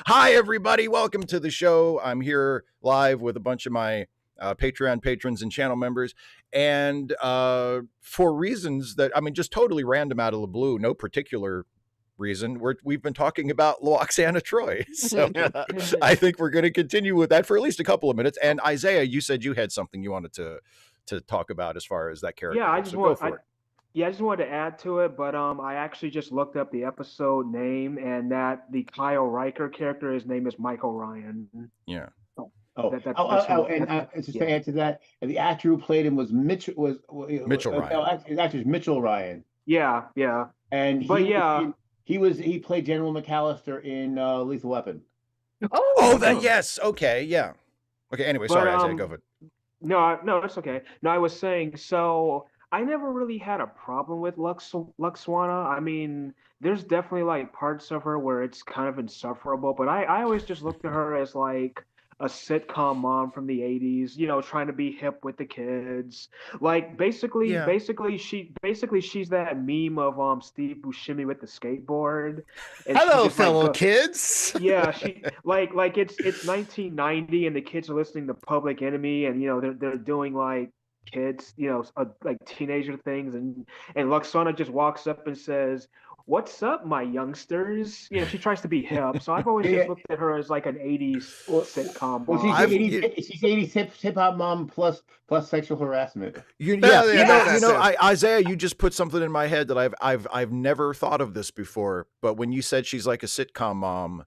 Hi, everybody. Welcome to the show. I'm here live with a bunch of my Patreon patrons and channel members. And for reasons that, I mean, just totally random out of the blue, no particular reason, we've been talking about Loxana Troy. So I think we're going to continue with that for at least a couple of minutes. And Isaiah, you said you had something you wanted to talk about as far as that character Yeah, I goes. just So go want for it. I just wanted to add to it, but I actually just looked up the episode name and that the Kyle Riker character, his name is Michael Ryan. Yeah. Just to add to that, and the actor who played him was Mitchell Ryan. his actor is Mitchell Ryan, Yeah. and But he yeah. he played General McAllister in Lethal Weapon. Oh, that yes. Okay, yeah. Okay. Anyway, sorry, Isaiah. Go for it. No, it's okay. No, I was saying, so I never really had a problem with Luxwana. I mean, there's definitely like parts of her where it's kind of insufferable, but I always just looked at her as like a sitcom mom from the 80s, trying to be hip with the kids. Like Yeah. basically she's that meme of Steve Buscemi with the skateboard. And she Hello, just like fellow kids. yeah, she like it's 1990 and the kids are listening to Public Enemy and they're doing like kids, like teenager things and Luxana just walks up and says, "What's up, my youngsters?" She tries to be hip. So I've always just looked at her as like an 80s sitcom Well, mom. she's 80s hip hop mom plus sexual harassment. Isaiah, you just put something in my head that I've never thought of this before. But when you said she's like a sitcom mom,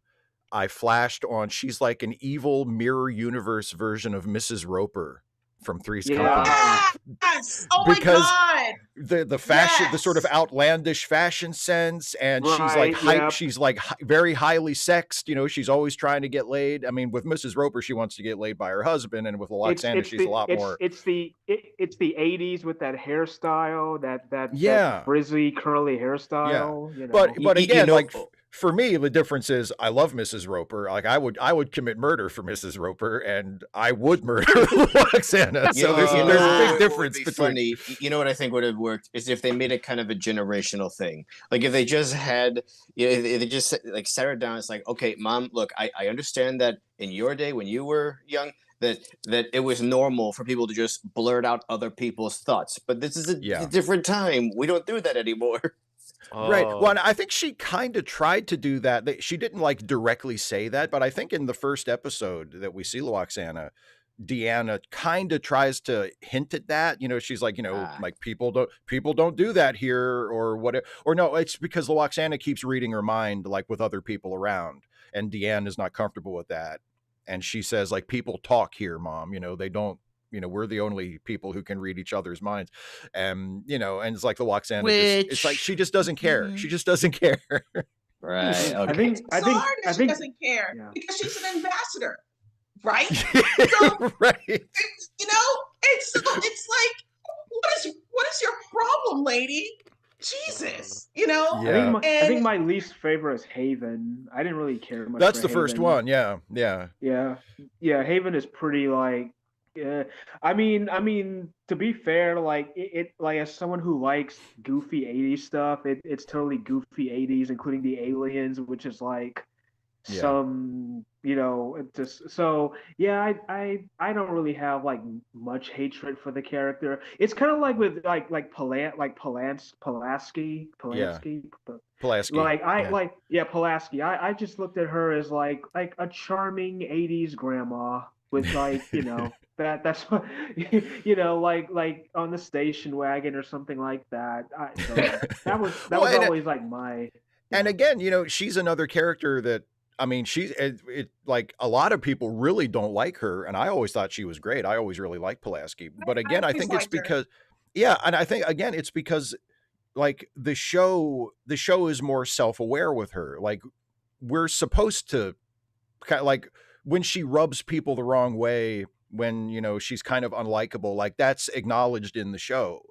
I flashed on she's like an evil mirror universe version of Mrs. Roper from Three's Company. Yes. Oh because my God. the fashion, the sort of outlandish fashion sense, and Right, she's like very highly sexed. She's always trying to get laid. I mean, with Mrs. Roper, she wants to get laid by her husband, and with Loxana, she's a lot more. It's the 80s with that hairstyle, that Yeah. frizzy curly hairstyle. But again, like for me, the difference is I love Mrs. Roper. Like I would commit murder for Mrs. Roper, and I would murder Loxana. So there's a big difference between. Funny. You know what I think would have worked is if they made it kind of a generational thing. Like if they just had, if they just like sat her down. It's like, okay, mom, look, I understand that in your day when you were young, that it was normal for people to just blurt out other people's thoughts. But this is a different time. We don't do that anymore. Right. Well, and I think she kind of tried to do that. She didn't like directly say that, but I think in the first episode that we see Loxana, Deanna kind of tries to hint at that. She's like, like people don't do that here or whatever. Or no, it's because Loxana keeps reading her mind like with other people around, and Deanna is not comfortable with that. And she says, like, people talk here, Mom. They don't. We're the only people who can read each other's minds. And it's like the Loxana, it's like she just doesn't care. Mm-hmm. She just doesn't care. Right. Okay. I think she doesn't care because she's an ambassador, right? So, right. It's like, what is your problem, lady? Jesus, Yeah. I think my least favorite is Haven. I didn't really care much. That's the Haven. first one. Yeah. Haven is pretty like. Yeah, I mean, to be fair, like it like as someone who likes goofy 80s stuff, it's totally goofy 80s, including the aliens, which is like some, just so yeah, I don't really have like much hatred for the character. It's kind of like with Pulaski. Pulaski. I just looked at her as like a charming 80s grandma with like, that's what, like on the station wagon or something like that. That was always like my. And again, she's another character that, I mean, she's like a lot of people really don't like her, and I always thought she was great. I always really liked Pulaski, but again, I think it's because, and I think again it's because like the show is more self-aware with her. Like we're supposed to kind of like when she rubs people the wrong way, when she's kind of unlikable, like that's acknowledged in the show.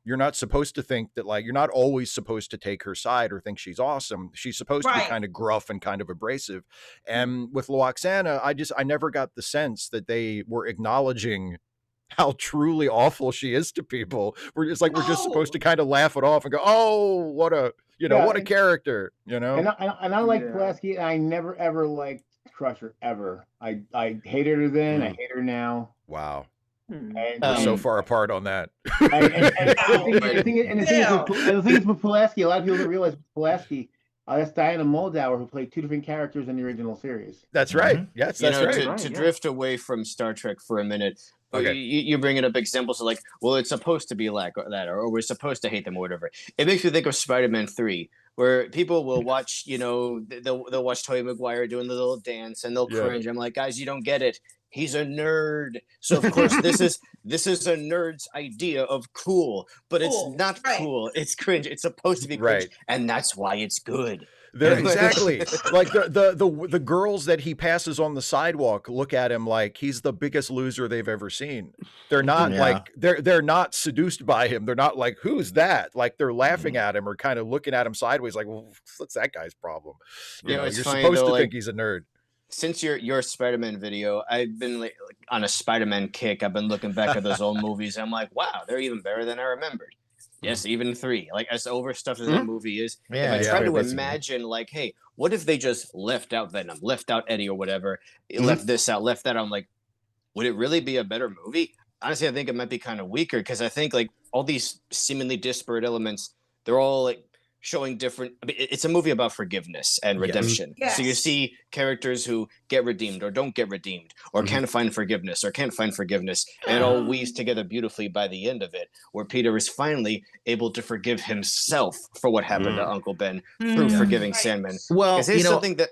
You're not supposed to think that, like, you're not always supposed to take her side or think she's awesome. She's supposed to be kind of gruff and kind of abrasive. And with Loxana, I never got the sense that they were acknowledging how truly awful she is to people. We're just supposed to Oh, kind of laugh it off and go, "Oh, what a Yeah, what a character," you know. and I like Yeah. Pulaski. I never ever liked Crusher ever. I hated her then. I Mm. hate her now. Wow, And we're so and far apart on that. wow. the thing is with Pulaski, a lot of people don't realize with Pulaski, that's Diana Muldaur who played two different characters in the original series. That's right. Yes, You that's know, right. to drift away from Star Trek for a minute, Okay. you're bringing up examples of like, well, it's supposed to be like that, or we're supposed to hate them, or whatever. It makes me think of Spider-Man 3, where people will watch, they'll watch Tobey Maguire doing the little dance, and they'll Yeah. cringe. I'm like, guys, you don't get it. He's a nerd, so of course this is a nerd's idea of cool, but it's Cool. not Right. cool. It's cringe. It's supposed to be cringe, Right. and that's why it's good. Exactly. Like the girls that he passes on the sidewalk look at him like he's the biggest loser they've ever seen. They're not like they're not seduced by him. They're not like, who's that? Like they're laughing at him or kind of looking at him sideways like, well, what's that guy's problem? You know, it's you're funny, supposed though, to like, think he's a nerd. since your Spider-Man video, I've been like on a Spider-Man kick. I've been looking back at those old movies. And I'm like, wow, they're even better than I remembered. Yes, even 3. Like as overstuffed as that movie is, if I try to imagine, like, hey, what if they just left out Venom, left out Eddie or whatever, left this out, left that out? I'm like, would it really be a better movie? Honestly, I think it might be kind of weaker because I think like all these seemingly disparate elements, they're all like showing different. I mean, it's a movie about forgiveness and redemption. Yes. So you see characters who get redeemed or don't get redeemed, or can't find forgiveness or can't find forgiveness, and it all weaves together beautifully by the end of it, where Peter is finally able to forgive himself for what happened to Uncle Ben through forgiving Right. Sandman. Well, Because there's something that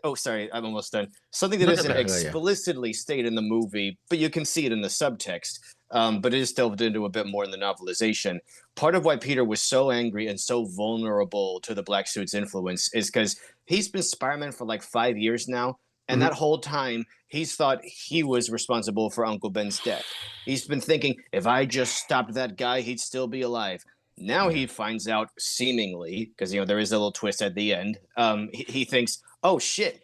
I'm almost done. Something that No, isn't no, yeah. explicitly stated in the movie, but you can see it in the subtext. But it is delved into a bit more in the novelization. Part of why Peter was so angry and so vulnerable to the Black Suit's influence is because he's been Spider-Man for like 5 years now, and that whole time he's thought he was responsible for Uncle Ben's death. He's been thinking, if I just stopped that guy, he'd still be alive. Now he finds out, seemingly, because there is a little twist at the end. He thinks, oh shit.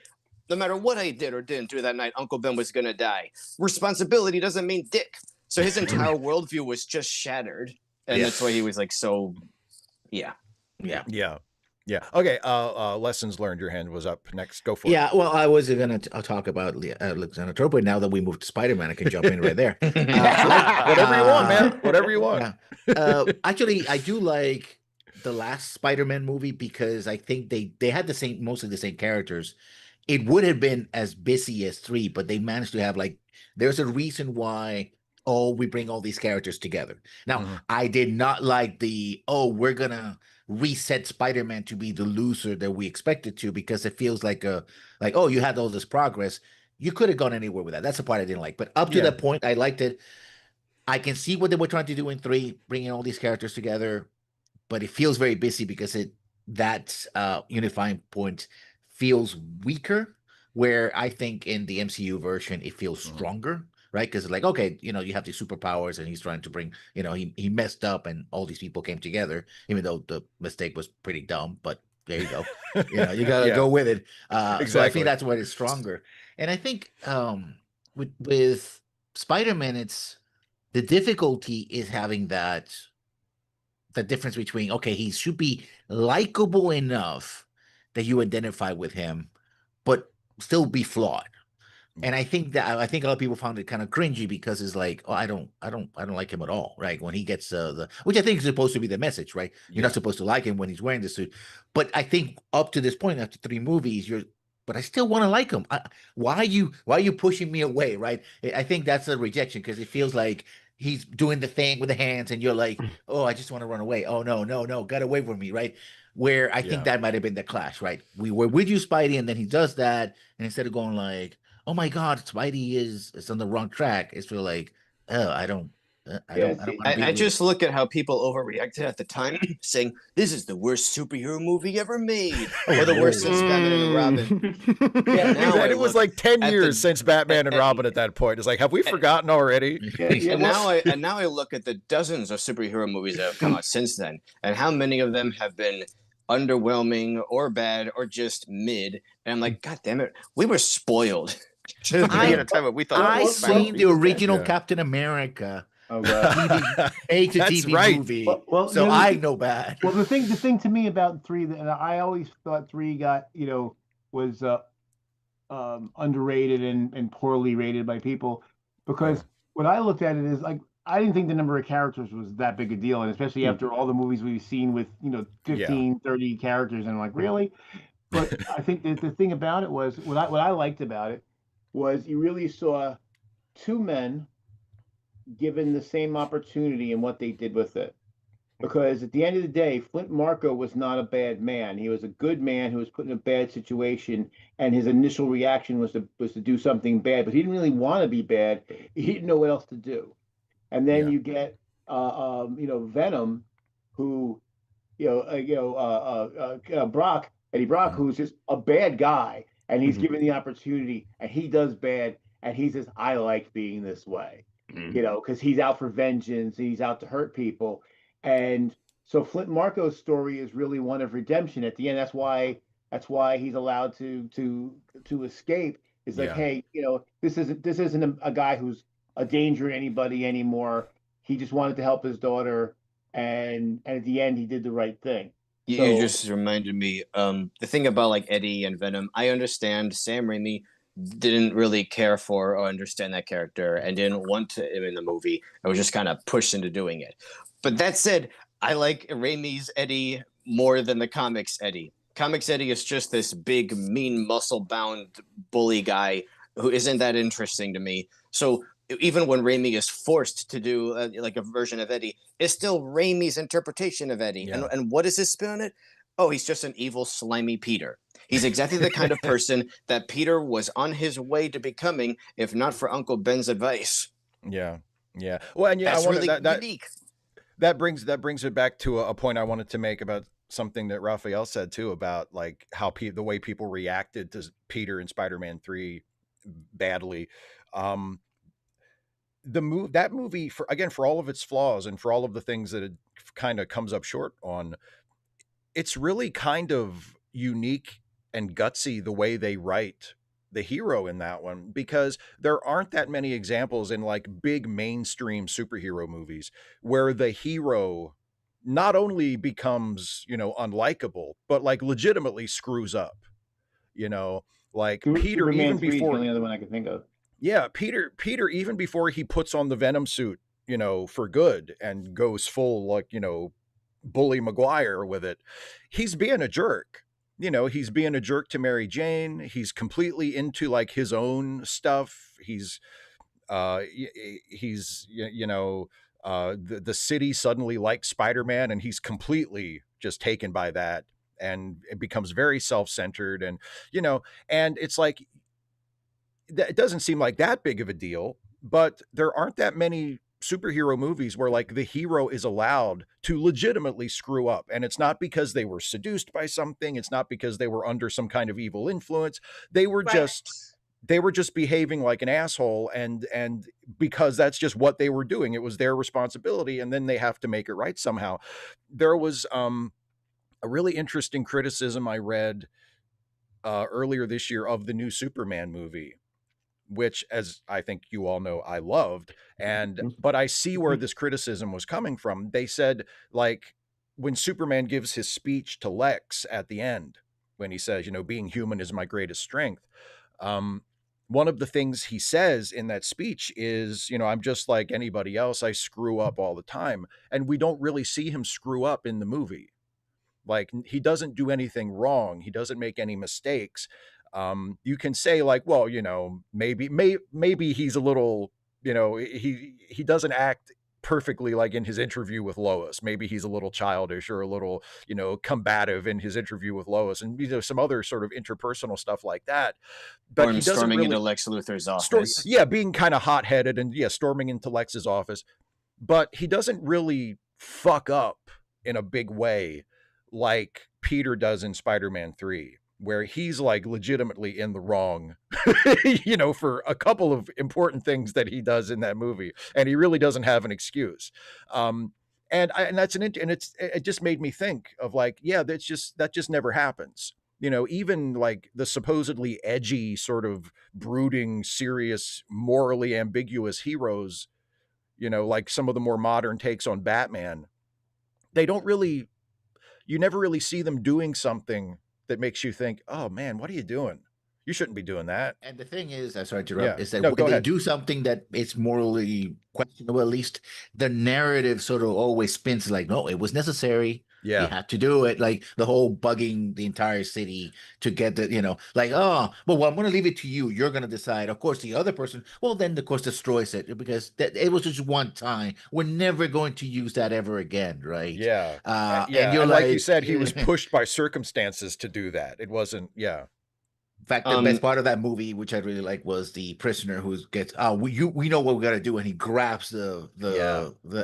No matter what I did or didn't do that night, Uncle Ben was gonna die. Responsibility doesn't mean dick. So his entire worldview was just shattered, and that's why he was like so. Yeah. Okay. Lessons learned. Your hand was up next. Go for it. Yeah, well, I was going to talk about Alexander Trope, but now that we moved to Spider-Man, I can jump in right there. Whatever you want, man. Whatever you want. Actually, I do like the last Spider-Man movie because I think they had mostly the same characters. It would have been as busy as 3, but they managed to have there's a reason why. Oh, we bring all these characters together. Now, I did not like we're gonna reset Spider-Man to be the loser that we expected to, because it feels like you had all this progress. You could have gone anywhere with that. That's the part I didn't like. But up to that point, I liked it. I can see what they were trying to do in 3, bringing all these characters together, but it feels very busy because that unifying point feels weaker, where I think in the MCU version, it feels stronger. Right, because it's like, okay, you have these superpowers, and he's trying to bring, he messed up, and all these people came together, even though the mistake was pretty dumb. But there you go, you gotta go with it. Exactly. So I think that's where it's stronger. And I think with Spider-Man, the difficulty is having the difference between, okay, he should be likable enough that you identify with him, but still be flawed. And I think a lot of people found it kind of cringy because it's like, oh, I don't like him at all, right? When he gets which I think is supposed to be the message, right? You're not supposed to like him when he's wearing the suit. But I think up to this point, after 3 movies, but I still want to like him. Why are you pushing me away, right? I think that's a rejection, because it feels like he's doing the thing with the hands, and you're like, oh, I just want to run away. Oh no, get away from me, right? Where I think that might have been the clash, right? We were with you, Spidey, and then he does that, and instead of going like, oh my God, Spidey is on the wrong track, it's feel like, oh, I don't I just look at how people overreacted at the time, saying this is the worst superhero movie ever made, or the worst since Batman and Robin. Now it was like 10 years since Batman and Robin at that point. It's like, have we forgotten already? And now I look at the dozens of superhero movies that have come out since then, and how many of them have been underwhelming or bad or just mid. And I'm like, God damn it, we were spoiled. I seen the original Captain America Oh god. Made to That's TV right. movie. Well, So I know bad. Well, the thing to me about three that I always thought three got was underrated and poorly rated by people because what I looked at it is like I didn't think the number of characters was that big a deal, and especially after all the movies we've seen with 15, 30 characters, and I'm like, really? But I think that the thing about it was what I liked about it was you really saw two men given the same opportunity and what they did with it. Because at the end of the day, Flint Marco was not a bad man. He was a good man who was put in a bad situation, and his initial reaction was to do something bad, but he didn't really want to be bad. He didn't know what else to do. And then you get Venom, who Brock, Eddie Brock, who's just a bad guy, and he's given the opportunity, and he does bad, and he says, "I like being this way," because he's out for vengeance, he's out to hurt people, and so Flint Marco's story is really one of redemption at the end. That's why he's allowed to escape. It's like, hey, this isn't a guy who's a danger to anybody anymore. He just wanted to help his daughter, and at the end he did the right thing. You just reminded me, the thing about like Eddie and Venom, I understand Sam Raimi didn't really care for or understand that character and didn't want him in the movie. I was just kind of pushed into doing it. But that said, I like Raimi's Eddie more than the comics Eddie. Comics Eddie is just this big, mean, muscle-bound bully guy who isn't that interesting to me. So even when Raimi is forced to do like a version of Eddie, it's still Raimi's interpretation of Eddie. Yeah. And what is his spin on it? Oh, he's just an evil, slimy Peter. He's exactly the kind of person that Peter was on his way to becoming, if not for Uncle Ben's advice. Yeah, yeah. Well, and that's really unique. That brings it back to a point I wanted to make about something that Raphael said too about like how the way people reacted to Peter in Spider-Man 3 badly. That movie, for all of its flaws and for all of the things that it kind of comes up short on, it's really kind of unique and gutsy the way they write the hero in that one, because there aren't that many examples in like big mainstream superhero movies where the hero not only becomes, unlikable, but like legitimately screws up, like Peter, Superman even 3 is the before only other one I can think of. Yeah, Peter, even before he puts on the Venom suit, for good and goes full like, Bully Maguire with it, he's being a jerk. He's being a jerk to Mary Jane. He's completely into like his own stuff. The city suddenly likes Spider-Man and he's completely just taken by that, and it becomes very self-centered, and and it's like it doesn't seem like that big of a deal, but there aren't that many superhero movies where like the hero is allowed to legitimately screw up, and it's not because they were seduced by something, it's not because they were under some kind of evil influence. They were just behaving like an asshole, and because that's just what they were doing, it was their responsibility, and then they have to make it right somehow. There was a really interesting criticism I read earlier this year of the new Superman movie, which, as I think you all know, I loved. But I see where this criticism was coming from. They said, like, when Superman gives his speech to Lex at the end, when he says, being human is my greatest strength. One of the things he says in that speech is, I'm just like anybody else. I screw up all the time. And we don't really see him screw up in the movie. Like, he doesn't do anything wrong. He doesn't make any mistakes. You can say like, well, maybe he's a little, he doesn't act perfectly like in his interview with Lois. Maybe he's a little childish or a little, combative in his interview with Lois, and some other sort of interpersonal stuff like that. But or he doesn't storming really, into Lex Luthor's office. being kind of hot-headed and storming into Lex's office. But he doesn't really fuck up in a big way like Peter does in Spider-Man 3, where he's like legitimately in the wrong, for a couple of important things that he does in that movie, and he really doesn't have an excuse. And it just made me think of like, yeah, that just never happens. Even like the supposedly edgy, sort of brooding, serious, morally ambiguous heroes, you know, like some of the more modern takes on Batman, they don't really, you never really see them doing something that makes you think, oh man, what are you doing? You shouldn't be doing that. And the thing is, I'm sorry to Yeah. interrupt, is that No, when go they ahead. do something that it's morally questionable, at least the narrative sort of always spins like, no, it was necessary. You Yeah. had to do it. Like the whole bugging the entire city to get the, like, oh, well, I'm going to leave it to you. You're going to decide. Of course, the other person, well, then, of course, destroys it because it was just one time. We're never going to use that ever again, right? Yeah. And you're And like you like, said, he was pushed by circumstances to do that. It wasn't, yeah. In fact, the best part of that movie, which I really like, was the prisoner who gets, we know what we got to do, and he grabs the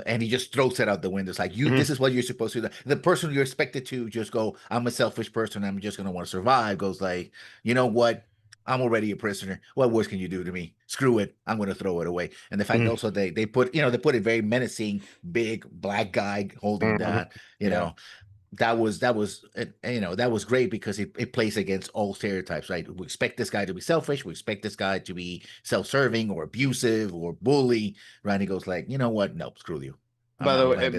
and he just throws it out the window. It's like this is what you're supposed to do. The person you're expected to just go, I'm a selfish person, I'm just gonna want to survive. Goes like, you know what? I'm already a prisoner. What worse can you do to me? Screw it. I'm going to throw it away. And the fact also they put a very menacing big black guy holding that. That was that was great because it plays against all stereotypes, right? We expect this guy to be selfish, we expect this guy to be self-serving or abusive or bully, right? He goes like, you know what, no, screw you. By the way,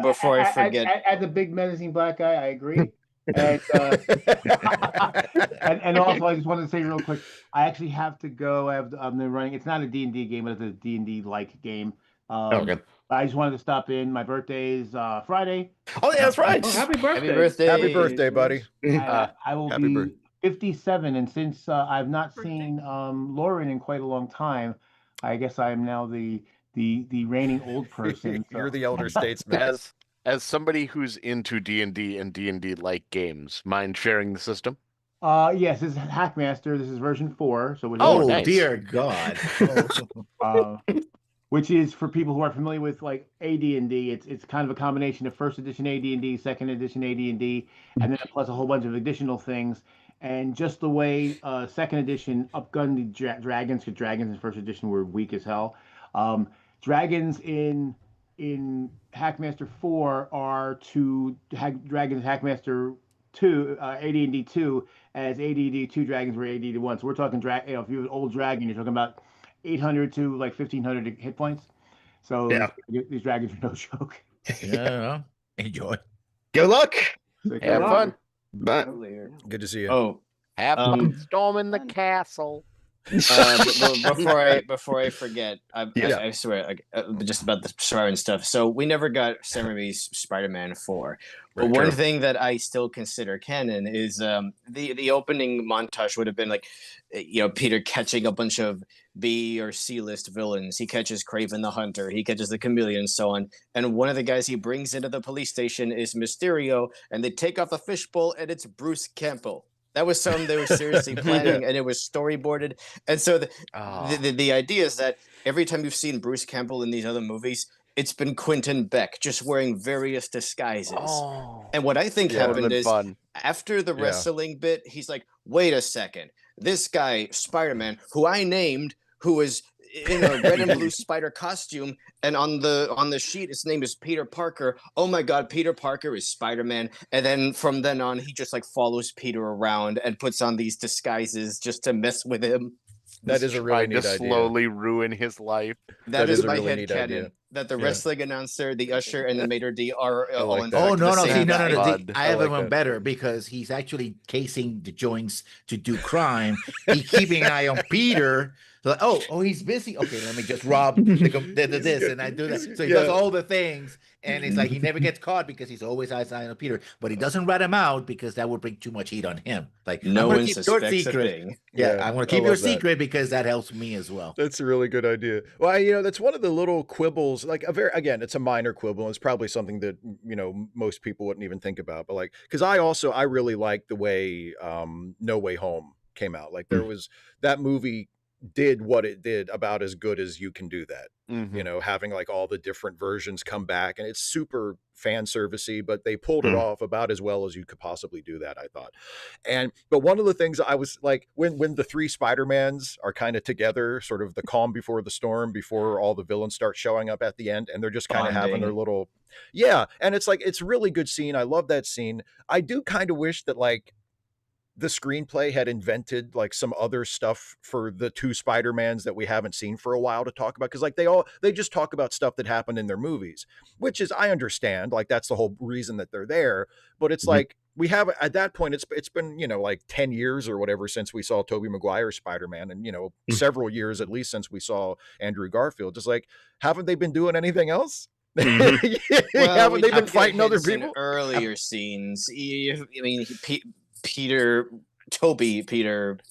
before I forget, as a big menacing black guy, I agree. And and also, I just wanted to say real quick, I actually have to go. I'm running. It's not a D&D game, but it's a D&D like game. Okay. I just wanted to stop in. My birthday is Friday. Oh yeah, that's right. Oh, happy birthday! Happy birthday! Happy birthday, buddy. I will be 57, and since I've not seen Lauren in quite a long time, I guess I am now the reigning old person. So. You're the elder statesman. As somebody who's into D&D and D&D like games, mind sharing the system? Yes, this is Hackmaster. This is version 4. So nice. Dear God. Which is for people who are familiar with like AD&D. It's kind of a combination of first edition AD&D, second edition AD&D, and then plus a whole bunch of additional things. And just the way second edition upgunned the dragons, because dragons in first edition were weak as hell. Dragons in Hackmaster 4 are to dragons Hackmaster 2, AD&D 2, as AD&D 2 dragons were AD&D 1. So we're talking if you're an old dragon, you're talking about 800 to like 1500 hit points. So these dragons are no joke. Yeah, enjoy. Good luck. Have fun. But Good to see you. Oh, have fun storming the castle. Before I forget, I swear, just about the Spider-Man stuff. So we never got Sam Raimi's Spider-Man 4, but one thing that I still consider canon is the opening montage would have been like, Peter catching a bunch of B or C list villains. He catches Kraven the Hunter, he catches the Chameleon, and so on. And one of the guys he brings into the police station is Mysterio, and they take off a fishbowl, and it's Bruce Campbell. That was something they were seriously planning, and it was storyboarded. And so the idea is that every time you've seen Bruce Campbell in these other movies, it's been Quentin Beck just wearing various disguises. And what I think happened is after the wrestling bit, he's like, wait a second. This guy, Spider-Man, who I named, who is in a red and blue spider costume, and on the sheet his name is Peter Parker. Oh my God, Peter Parker is Spider-Man. And then from then on, he just like follows Peter around and puts on these disguises just to mess with him. That is a really neat idea. Slowly ruin his life. That is my head canon. That the wrestling announcer, the usher, and the maitre d' are all in fact no, the same guy. I have one better because he's actually casing the joints to do crime. He's keeping an eye on Peter. Like, he's busy. Okay, let me just rob this, and I do that. So he does all the things, and it's like he never gets caught because he's always eyes on Peter. But he doesn't rat him out because that would bring too much heat on him. Like, no one suspects a thing. Yeah, I want to keep your secret because that helps me as well. That's a really good idea. Well, that's one of the little quibbles. Like again, it's a minor quibble. And it's probably something that most people wouldn't even think about. But like, because I really like the way No Way Home came out. Like there was that movie did what it did about as good as you can do that. Having like all the different versions come back, and it's super fan servicey, but they pulled it off about as well as you could possibly do that, I thought. But one of the things I was like, when the three Spider-Mans are kind of together, sort of the calm before the storm, before all the villains start showing up at the end, and they're just kind of having their little, and it's like, it's a really good scene. I love that scene. I do kind of wish that like the screenplay had invented like some other stuff for the two Spider-Mans that we haven't seen for a while to talk about. Cause like they just talk about stuff that happened in their movies, which is, I understand, like that's the whole reason that they're there. But it's like, we have at that point, it's been, you know, like 10 years or whatever since we saw Tobey Maguire's Spider-Man, and, you know, several years at least since we saw Andrew Garfield. Just like, haven't they been doing anything else? Well, haven't they been did get fighting other hints in people? earlier scenes? I mean, Peter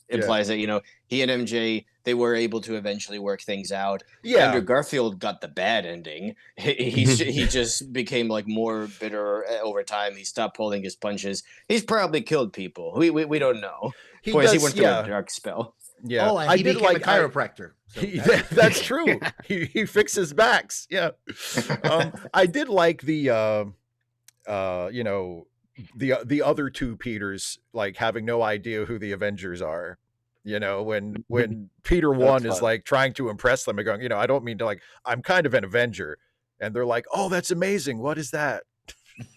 implies that, you know, he and MJ, they were able to eventually work things out. Yeah. Andrew Garfield got the bad ending. He just became like more bitter over time. He stopped pulling his punches. He's probably killed people. We don't know. He Boys, he does, went through yeah. a dark spell. Yeah. Oh, and he became a chiropractor. So that's true. He fixes backs. Yeah. I did like the you know, the other two Peters, like having no idea who the Avengers are. You know, when Peter one is like trying to impress them and going, you know, I don't mean to, like, I'm kind of an Avenger. And they're like, oh, that's amazing. What is that?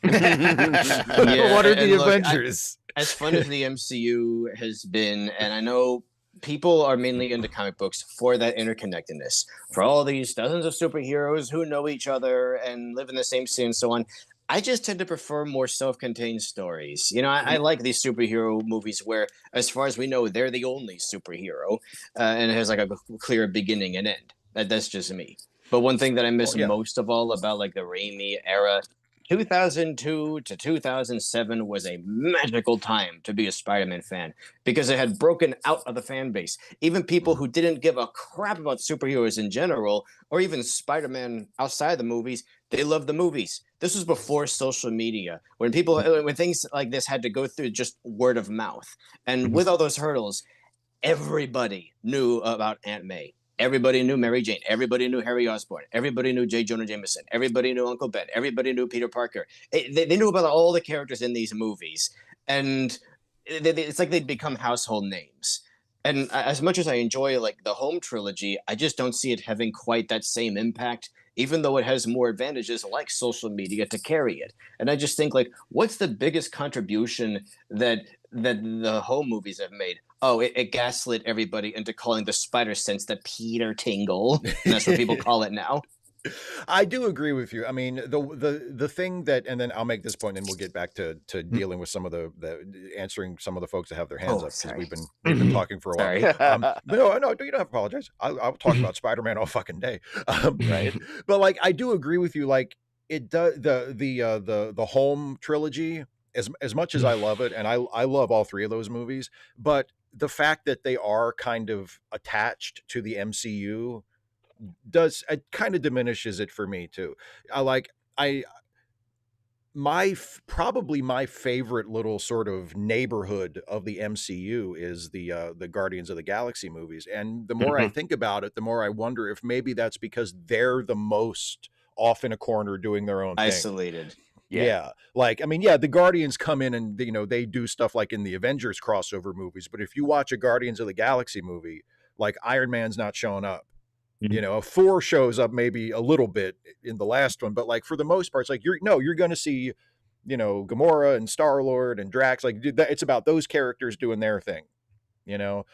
Yeah, what are the look, Avengers? As fun as the MCU has been, and I know people are mainly into comic books for that interconnectedness, for all these dozens of superheroes who know each other and live in the same city and so on. I just tend to prefer more self-contained stories. You know, I like these superhero movies where, as far as we know, they're the only superhero, and it has like a clear beginning and end. That's just me. But one thing that I miss most of all about like the Raimi era, 2002 to 2007 was a magical time to be a Spider-Man fan because it had broken out of the fan base. Even people who didn't give a crap about superheroes in general, or even Spider-Man outside the movies, they loved the movies. This was before social media, when things like this had to go through just word of mouth. And with all those hurdles, everybody knew about Aunt May. Everybody knew Mary Jane. Everybody knew Harry Osborn. Everybody knew J. Jonah Jameson. Everybody knew Uncle Ben. Everybody knew Peter Parker. They knew about all the characters in these movies. And it's like they'd become household names. And as much as I enjoy like the Home trilogy, I just don't see it having quite that same impact, even though it has more advantages like social media to carry it. And I just think, like, what's the biggest contribution that the Home movies have made? Oh, it gaslit everybody into calling the spider sense the Peter Tingle. And that's what people call it now. I do agree with you. I mean, the thing that, and then I'll make this point, and we'll get back to dealing with some of the answering some of the folks that have their hands up, because we've been talking for a while. But no, you don't have to apologize. I'll talk about Spider-Man all fucking day. Right. But like, I do agree with you. Like, it does the Home trilogy, as much as I love it, and I love all three of those movies, but the fact that they are kind of attached to the MCU does, it kind of diminishes it for me too. Probably my favorite little sort of neighborhood of the MCU is the Guardians of the Galaxy movies. And the more I think about it, the more I wonder if maybe that's because they're the most off in a corner doing their own thing. Isolated. Yeah. Like, I mean, yeah, the Guardians come in and, you know, they do stuff like in the Avengers crossover movies. But if you watch a Guardians of the Galaxy movie, like, Iron Man's not showing up. You know, Thor shows up maybe a little bit in the last one, but like for the most part, it's like you're going to see, you know, Gamora and Star-Lord and Drax. Like, it's about those characters doing their thing, you know.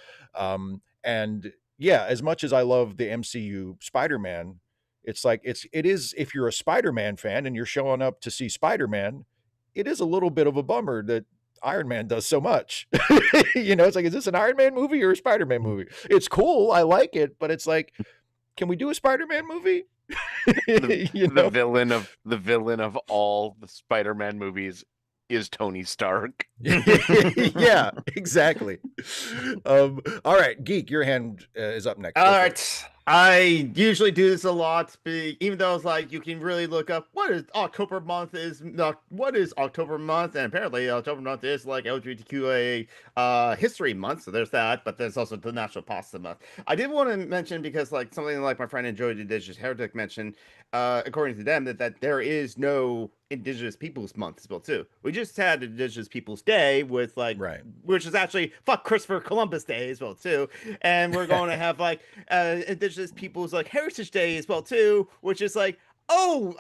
And yeah, as much as I love the MCU Spider-Man, it's like it is, if you're a Spider-Man fan and you're showing up to see Spider-Man, it is a little bit of a bummer that Iron Man does so much. You know, it's like, is this an Iron Man movie or a Spider-Man movie? It's cool, I like it, but it's like, can we do a Spider-Man movie? The villain of all the Spider-Man movies is Tony Stark. Yeah, exactly. All right, Geek, your hand is up next. All right. I usually do this a lot, even though it's like you can really look up what is October month, and apparently October month is like LGBTQA history month, so there's that, but there's also the National Pasta Month. I did want to mention, because like something like my friend Enjoy the Indigenous Heretic mentioned, according to them, that there is no Indigenous Peoples Month as well too. We just had Indigenous Peoples Day with like, which is actually fuck Christopher Columbus Day as well too, and we're going to have like Indigenous Peoples like Heritage Day as well too, which is like, Oh,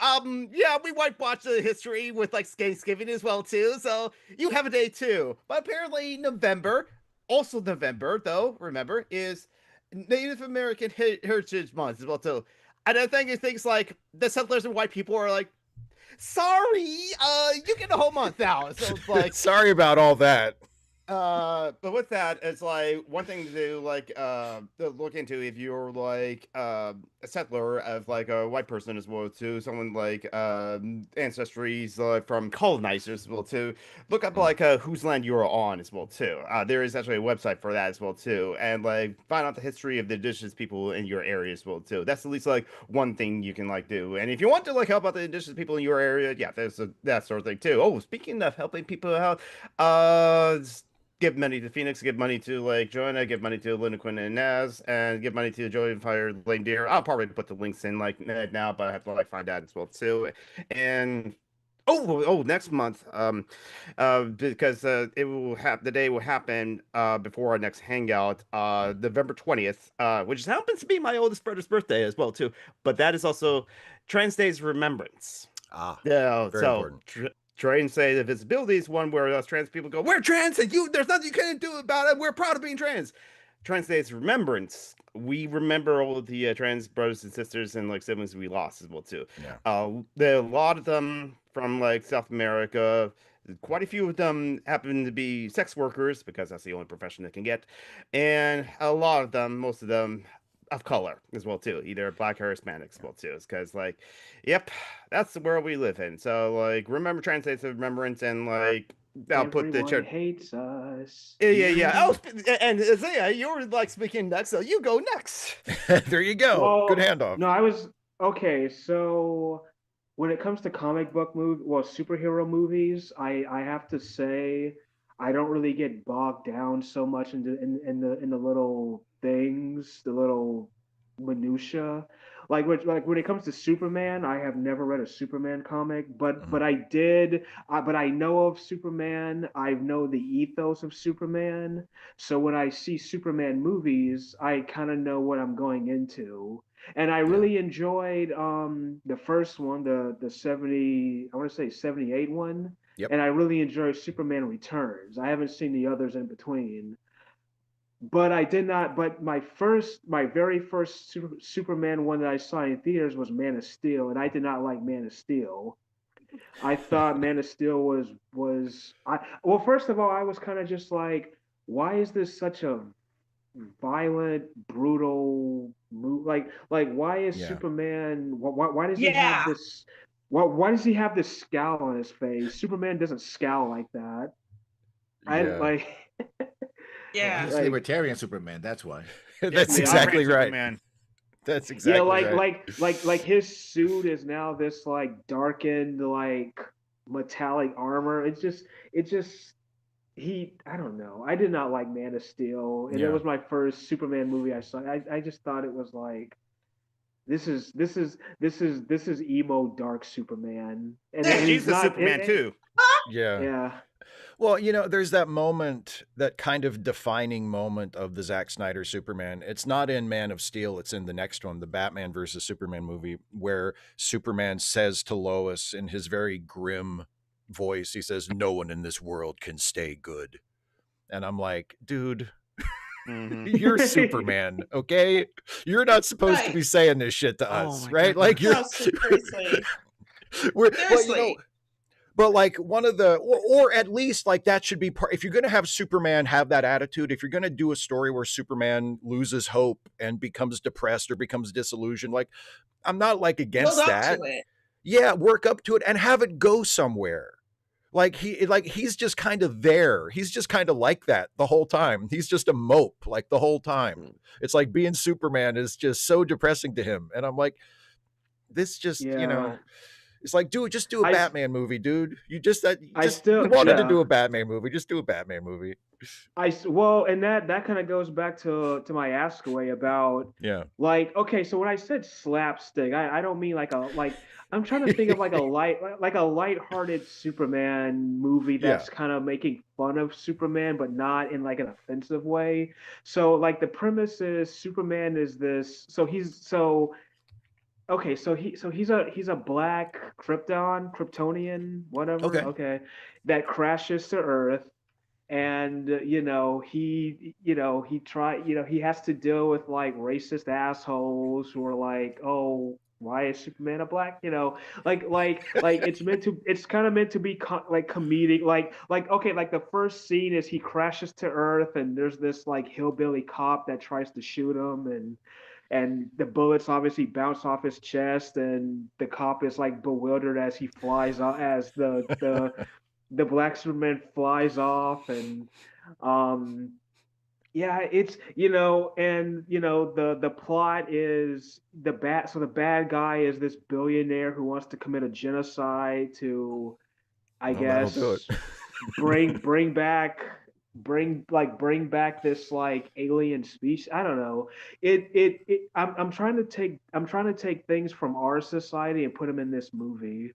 yeah, we might watch the history with like Thanksgiving as well too. So you have a day too. But apparently November, also November though, remember, is Native American Heritage Month as well too. And I think it things like the settlers and white people are like, sorry, you get the whole month now. So it's like, sorry about all that. but with that, it's like one thing to like to look into if you're like a settler of like a white person as well too, someone like ancestries from colonizers as well too. Look up like whose land you are on as well too. There is actually a website for that as well too, and like find out the history of the indigenous people in your area as well too. That's at least like one thing you can like do. And if you want to like help out the indigenous people in your area, yeah, there's that sort of thing too. Oh, speaking of helping people out, give money to Phoenix, give money to like Joanna, give money to Quinn and Naz, and give money to Joey and Fire Lane Deer. I'll probably put the links in like now, but I have to like find out as well too. And next month, because it will have the day will happen before our next hangout, November 20th, which happens to be my oldest brother's birthday as well too. But that is also Trans Day's Remembrance. Yeah, very so important. Try and say the visibility is one where us trans people go, we're trans and there's nothing you can do about it. We're proud of being trans. Trans Day is remembrance. We remember all of the trans brothers and sisters and like siblings we lost as well too. Yeah. There are a lot of them from like South America. Quite a few of them happen to be sex workers because that's the only profession they can get, and a lot of them, most of them, of color as well too, either black or Hispanic as well too. It's because like, yep, that's the world we live in. So like, remember Trans Days of Remembrance, and like, I'll put the Everyone hates us. yeah. Oh, and Isaiah, you're like speaking next, so you go next. There you go. Well, good handoff. No, I was okay. So when it comes to comic book superhero movies, I have to say I don't really get bogged down so much in the little things, the little minutia. Like when it comes to Superman, I have never read a Superman comic, but I did. But I know of Superman. I know the ethos of Superman. So when I see Superman movies, I kind of know what I'm going into. And I really enjoyed the first one, the 70, I want to say 78 one. Yep. And I really enjoyed Superman Returns. I haven't seen the others in between. But I did not. But my very first Superman one that I saw in theaters was Man of Steel, and I did not like Man of Steel. I thought Man of Steel was well. First of all, I was kind of just like, why is this such a violent, brutal move? Like why is Superman? Why does he have this? Why does he have this scowl on his face? Superman doesn't scowl like that. I like. Yeah, he's libertarian Superman. That's why. That's exactly right. Superman. That's exactly right. Like his suit is now this like darkened like metallic armor. It's just I don't know. I did not like Man of Steel, and it was my first Superman movie I saw. I just thought it was like this is emo dark Superman, and he's the Superman too. Yeah. Well, there's that moment, that kind of defining moment of the Zack Snyder Superman. It's not in Man of Steel. It's in the next one, the Batman versus Superman movie, where Superman says to Lois in his very grim voice, he says, "No one in this world can stay good." And I'm like, dude, you're Superman, okay? You're not supposed to be saying this shit to us, right? Like, you're seriously. Seriously. But like one of the, or at least like that should be part, if you're going to have Superman have that attitude, if you're going to do a story where Superman loses hope and becomes depressed or becomes disillusioned, like I'm not like against that. Yeah, work up to it and have it go somewhere. Like he's just kind of there. He's just kind of like that the whole time. He's just a mope like the whole time. It's like being Superman is just so depressing to him. And I'm like, this just, it's like, dude, just do a Batman movie, dude. You wanted to do a Batman movie. Just do a Batman movie. And that kind of goes back to my ask away about like, okay, so when I said slapstick, I don't mean I'm trying to think of like a lighthearted Superman movie that's kind of making fun of Superman, but not in like an offensive way. So like the premise is Superman is this, so okay, so he's a black Kryptonian, whatever. Okay. Okay, that crashes to Earth, and he try he has to deal with like racist assholes who are like, oh, why is Superman a black, like it's kind of meant to be like comedic, like okay, like the first scene is he crashes to Earth and there's this like hillbilly cop that tries to shoot him, and the bullets obviously bounce off his chest, and the cop is like bewildered as he flies off, as the black Superman flies off, and um yeah, it's and the plot is the bad guy is this billionaire who wants to commit a genocide to, I Well, that'll do it. guess, bring back bring back this like alien species. I don't know. I'm trying to take things from our society and put them in this movie.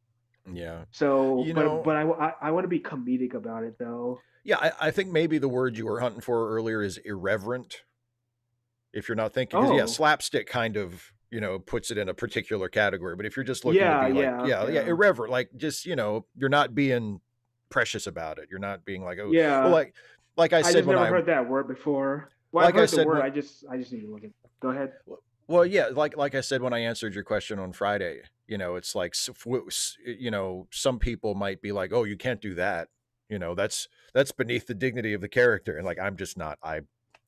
Yeah. So, You but know, I want to be comedic about it though. yeah, I think maybe the word you were hunting for earlier is irreverent. If you're not thinking, because yeah, Oh, slapstick kind of puts it in a particular category. But if you're just looking to yeah, be like, yeah, yeah, yeah, irreverent, like just you're not being precious about it. You're not being like, oh, well, yeah. like I I said just when never I heard that word before. Well, I've like I heard the said word. when I just need to look at. Go ahead. well, yeah, like I said when I answered your question on Friday, it's like some people might be like, oh, you can't do that. That's beneath the dignity of the character, and like I'm just not.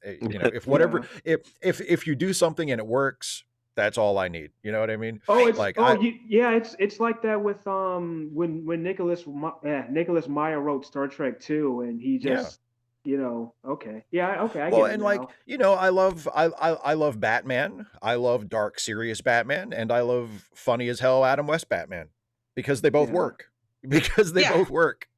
If whatever Yeah. if you do something and it works, that's all I need. You know what I mean? Oh, it's Like I yeah, it's like that with when Nicholas Meyer wrote Star Trek 2, and he yeah. just okay, yeah, okay, I Well, get it and like, now. I love Batman. I love dark, serious Batman, and I love funny as hell Adam West Batman because they both Yeah. work. Because they Yeah. both work.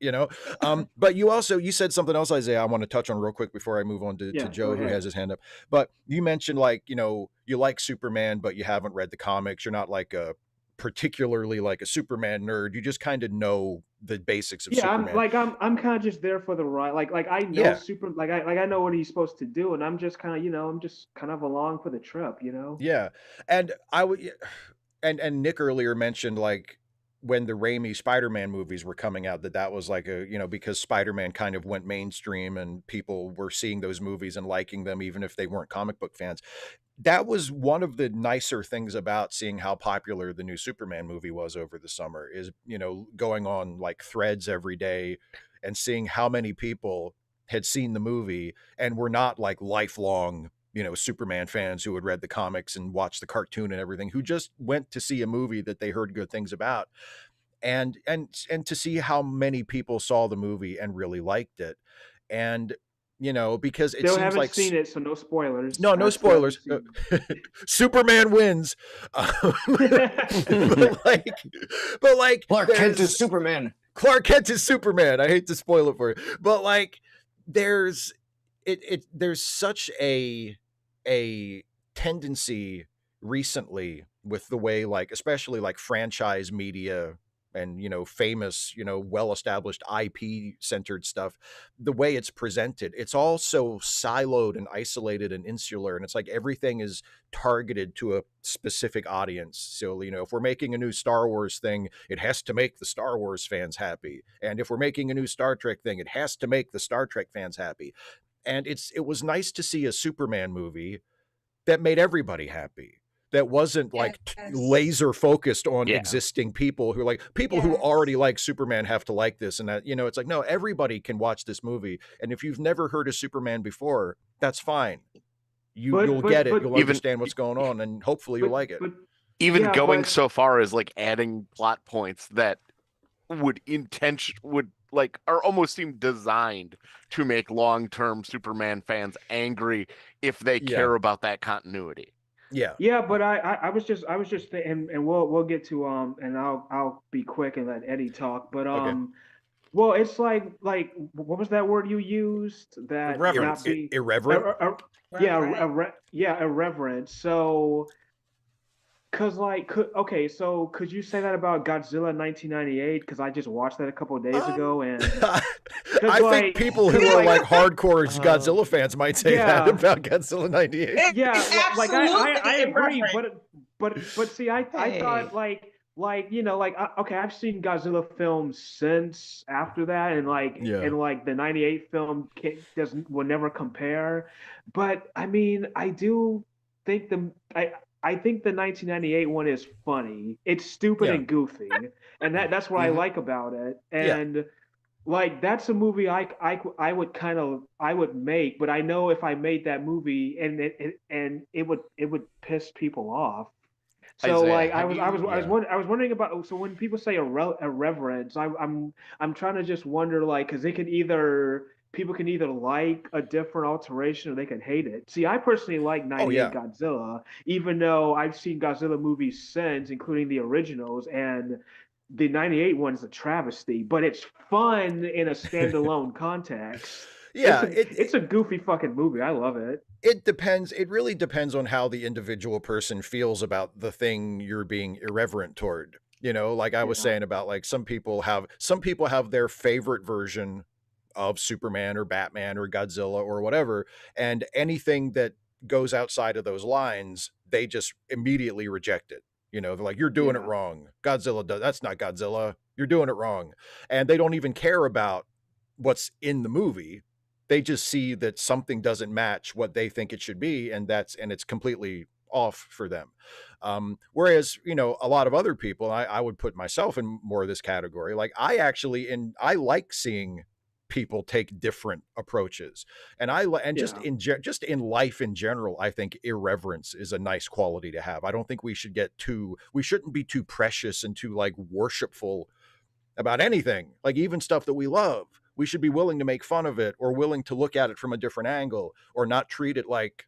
But you said something else, Isaiah, I want to touch on real quick before I move on to Yeah, go Joe, who ahead. has his hand up. But you mentioned like, you like Superman, but you haven't read the comics. You're not like a particularly like a Superman nerd. You just kind of know the basics of Yeah, Superman. I'm kind of just there for the ride. Like I know Yeah. super like I know what he's supposed to do, and I'm just kind of I'm just kind of along for the trip. Yeah. And I would and Nick earlier mentioned like when the Raimi Spider-Man movies were coming out that was like because Spider-Man kind of went mainstream and people were seeing those movies and liking them even if they weren't comic book fans. That was one of the nicer things about seeing how popular the new Superman movie was over the summer is, going on like threads every day and seeing how many people had seen the movie and were not like lifelong Superman fans who had read the comics and watched the cartoon and everything, who just went to see a movie that they heard good things about, and to see how many people saw the movie and really liked it. And because it Still seems haven't like seen it, so no spoilers. no Still haven't spoilers. seen Superman wins. it. but like, but like, Clark Kent is Superman. Clark Kent is Superman. I hate to spoil it for you, but like, there's there's such a tendency recently with the way like especially like franchise media and famous well established IP centered stuff, the way it's presented, it's all so siloed and isolated and insular, and it's like everything is targeted to a specific audience. So if we're making a new Star Wars thing, it has to make the Star Wars fans happy, and if we're making a new Star Trek thing, it has to make the Star Trek fans happy. And it was nice to see a Superman movie that made everybody happy, that wasn't like Yes. laser focused on Yeah. existing people who people who Yes. already like Superman have to like this and that. It's like, no, everybody can watch this movie, and if you've never heard of Superman before, that's fine. You'll get it, you'll Even understand what's going on, and hopefully you'll like it. but even yeah, going but so far as like adding plot points that would like are almost seem designed to make long-term Superman fans angry if they Yeah. care about that continuity. Yeah. yeah, but I was just and we'll get to and I'll be quick and let Eddie talk, but Okay. well, it's like what was that word you used? That Irreverence. not being Irreverent. yeah, Right. yeah, irreverent. So, cause okay, so could you say that about Godzilla 1998? Because I just watched that a couple of days ago, and I think people who are like hardcore uh, Godzilla fans might say that yeah, about Godzilla 98. It yeah, is like absolutely I agree, irreverent. but see, I thought okay, I've seen Godzilla films since after that, and Yeah. the '98 film will never compare. But I mean, I do think I think the 1998 one is funny. It's stupid Yeah. and goofy, and that's what I like about it. Yeah. And like that's a movie I would I would make, but I know if I made that movie and it would piss people off. So Isaiah, like have you? I was wondering about, so when people say irreverence, I'm trying to just wonder, like, because people can either like a different alteration or they can hate it. See, I personally like Oh '98 yeah. Godzilla, even though I've seen Godzilla movies since, including the originals, and the '98 one's a travesty, but it's fun in a standalone context. Yeah. It's a goofy fucking movie. I love it. It depends. It really depends on how the individual person feels about the thing you're being irreverent toward. You know, like I was Yeah. saying about like some people have their favorite version of Superman or Batman or Godzilla or whatever, and anything that goes outside of those lines, they just immediately reject it. You know, they're like, "You're doing it Yeah. wrong. Godzilla does that's not Godzilla. You're doing it wrong." And they don't even care about what's in the movie. They just see that something doesn't match what they think it should be, and it's completely off for them. Whereas, you know, a lot of other people, I would put myself in more of this category. Like I like seeing people take different approaches, and just Yeah. just in life in general, I think irreverence is a nice quality to have. I don't think we shouldn't be too precious and too like worshipful about anything, like even stuff that we love. We should be willing to make fun of it or willing to look at it from a different angle or not treat it like,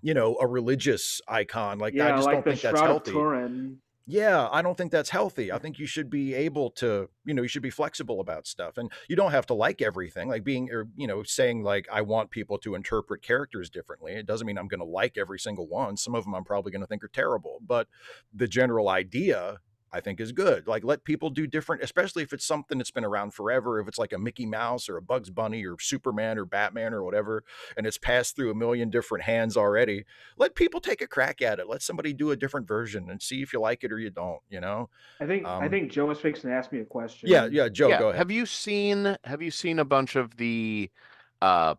you know, a religious icon. Like, I Yeah, just like don't the think that's Shroud of healthy. Turin. Yeah, I don't think that's healthy. I think you should be able to, you know, you should be flexible about stuff. And you don't have to like everything, like you know, saying like, I want people to interpret characters differently. It doesn't mean I'm going to like every single one. Some of them I'm probably going to think are terrible, but the general idea I think is good. Like let people do different, especially if it's something that's been around forever. If it's like a Mickey Mouse or a Bugs Bunny or Superman or Batman or whatever, and it's passed through a million different hands already, let people take a crack at it. Let somebody do a different version and see if you like it or you don't, you know? I think Joe was fixing to ask me a Yeah, question. yeah, Joe, Yeah. go ahead. Have you seen a bunch of the uh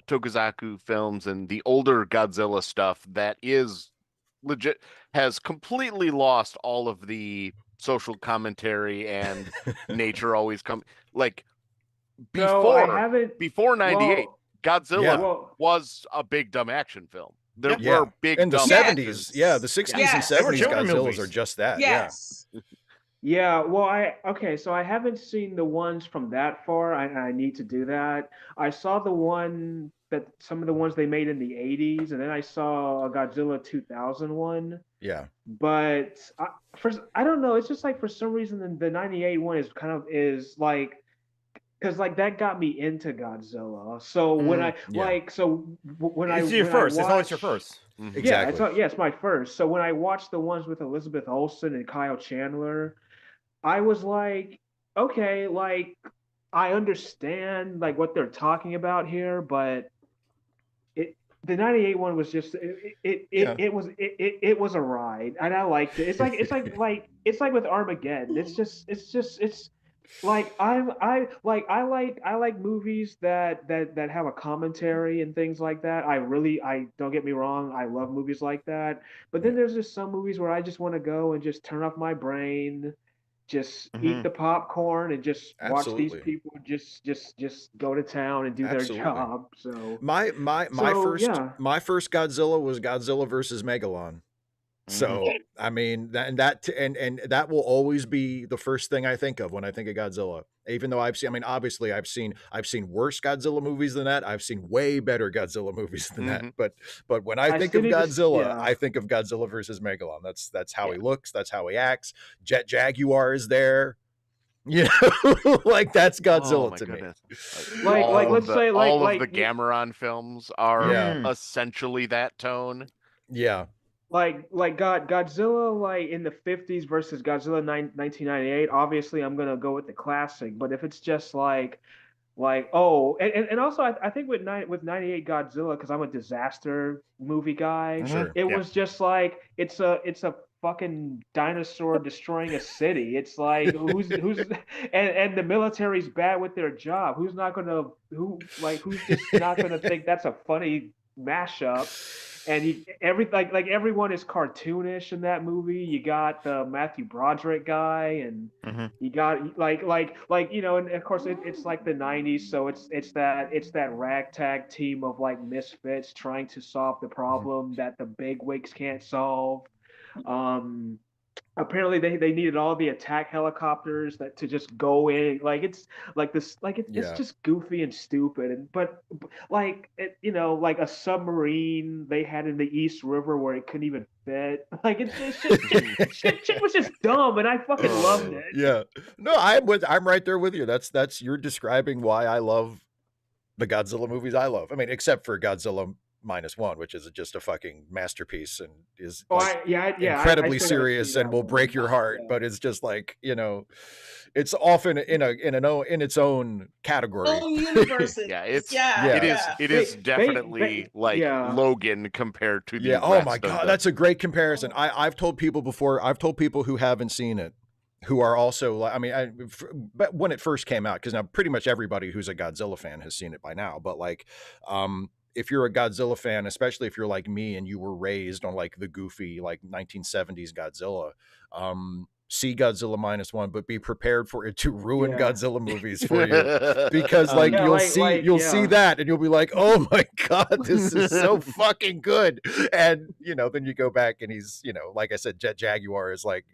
Tokuzaku films and the older Godzilla stuff that is legit has completely lost all of the social commentary and nature always come like No, I before haven't. before 98 Well, Yeah. Godzilla well, was a big dumb action film. There Yep. Yeah. were big In the dumb Yes. 70s, yeah, the 60s and Yes. They were 70s children Godzillas movies. are just that. Yes. yeah. Well, okay. So I haven't seen the ones from that far. I need to do that. I saw some of the ones they made in the '80s, and then I saw a Godzilla 2001. Yeah. But I don't know. It's just like for some reason the '98 one is like, because like that got me into Godzilla. So when I Yeah. like so when I It's your when first. I It's always your watch first. Mhm. yeah, Exactly. it's my first. So when I watched the ones with Elizabeth Olsen and Kyle Chandler, I was like, okay, like I understand like what they're talking about here, but it the '98 one was just Yeah. it was a ride, and I liked it. It's like with Armageddon. It's like I like movies that have a commentary and things like that. I don't get me wrong, I love movies like that. But Yeah. then there's just some movies where I just want to go and just turn off my brain, just eat the popcorn and just watch these Absolutely. people just go to town and do their Absolutely. job. So yeah. My first Godzilla was Godzilla versus Megalon. So, I mean, and that will always be the first thing I think of when I think of Godzilla. Even though I mean, obviously I've seen worse Godzilla movies than that. I've seen way better Godzilla movies than that. Mhm. But when I I think still of need to Godzilla, yeah. I think of Godzilla versus Megalon. That's how he looks, that's how he acts. Jet Jaguar is there. You know, like that's Oh Godzilla my to me. goodness. Like let's say all of like the Gameron films are Yeah. essentially that tone. Yeah. Godzilla like in the '50s versus Godzilla 1998. Obviously, I'm gonna go with the classic. But if it's just like Like, oh, and also I think with 98 Godzilla, because I'm a disaster movie guy, Sure. it was just like it's a fucking dinosaur destroying a city. It's like who's and the military's bad with their job. Who's just not gonna think that's a funny mashup? And like everyone is cartoonish in that movie. You got the Matthew Broderick guy, and you got and of course it's like the '90s, so it's that ragtag team of like misfits trying to solve the problem that the big wigs can't solve. Um, Apparently they needed all the attack helicopters that to just go in, like it's like this like it's Yeah. just goofy and stupid, and but like like a submarine they had in the East River where it couldn't even fit. Like it's just shit was just dumb, and I fucking loved it. Yeah. No, I'm right there with you. That's you're describing why I love the Godzilla movies I love. I mean, except for Godzilla -1, which is just a fucking masterpiece and is incredibly serious and will break your heart. But it's just like, it's often in its own category. Own universes. It is definitely Logan compared to the rest oh my God, that's a great comparison. I've told people before, who haven't seen it, who are also, I mean, but when it first came out, because now pretty much everybody who's a Godzilla fan has seen it by now, but like, if you're a Godzilla fan, especially if you're like me and you were raised on like the goofy, like 1970s Godzilla, see Godzilla -1, but be prepared for it to ruin Godzilla movies for you, because like you'll see that and you'll be like, oh my God, this is so fucking good. And, then you go back and he's, like I said, Jet Jaguar is like,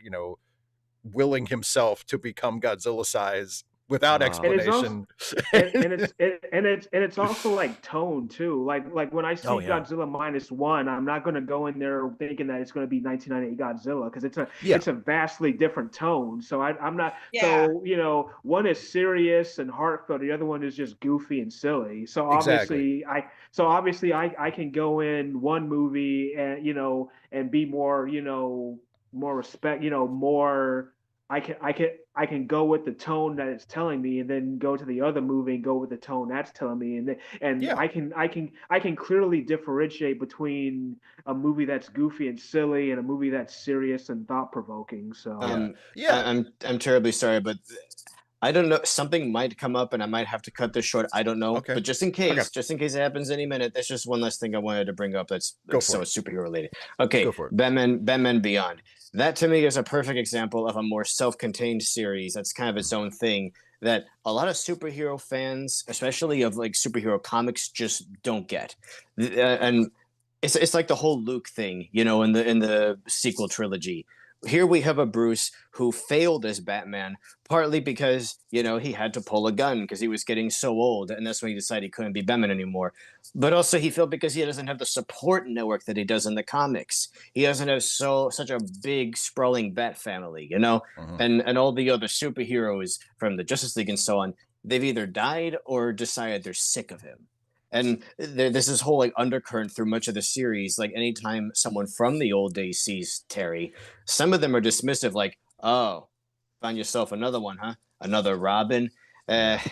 willing himself to become Godzilla size without explanation. It's also like tone too. Like when I see Godzilla -1, I'm not going to go in there thinking that it's going to be 1998 Godzilla, because it's a vastly different tone. So I'm not. Yeah. So one is serious and heartfelt, the other one is just goofy and silly. So obviously I can go in one movie and and be more more respect, more. I can go with the tone that it's telling me, and then go to the other movie and go with the tone that's telling me, and I can clearly differentiate between a movie that's goofy and silly and a movie that's serious and thought provoking. So I'm terribly sorry, but I don't know. Something might come up, and I might have to cut this short. I don't know, but just in case it happens any minute, that's just one last thing I wanted to bring up. That's superhero related. Okay, Batman Beyond. That to me is a perfect example of a more self-contained series that's kind of its own thing that a lot of superhero fans, especially of like superhero comics, just don't get. And it's like the whole Luke thing, in the sequel trilogy. Here we have a Bruce who failed as Batman, partly because, he had to pull a gun because he was getting so old, and that's when he decided he couldn't be Batman anymore. But also he failed because he doesn't have the support network that he does in the comics. He doesn't have such a big, sprawling Bat family, and all the other superheroes from the Justice League and so on, they've either died or decided they're sick of him. And there's this whole like undercurrent through much of the series. Like anytime someone from the old days sees Terry, some of them are dismissive, like, "Oh, find yourself another one, huh? Another Robin." The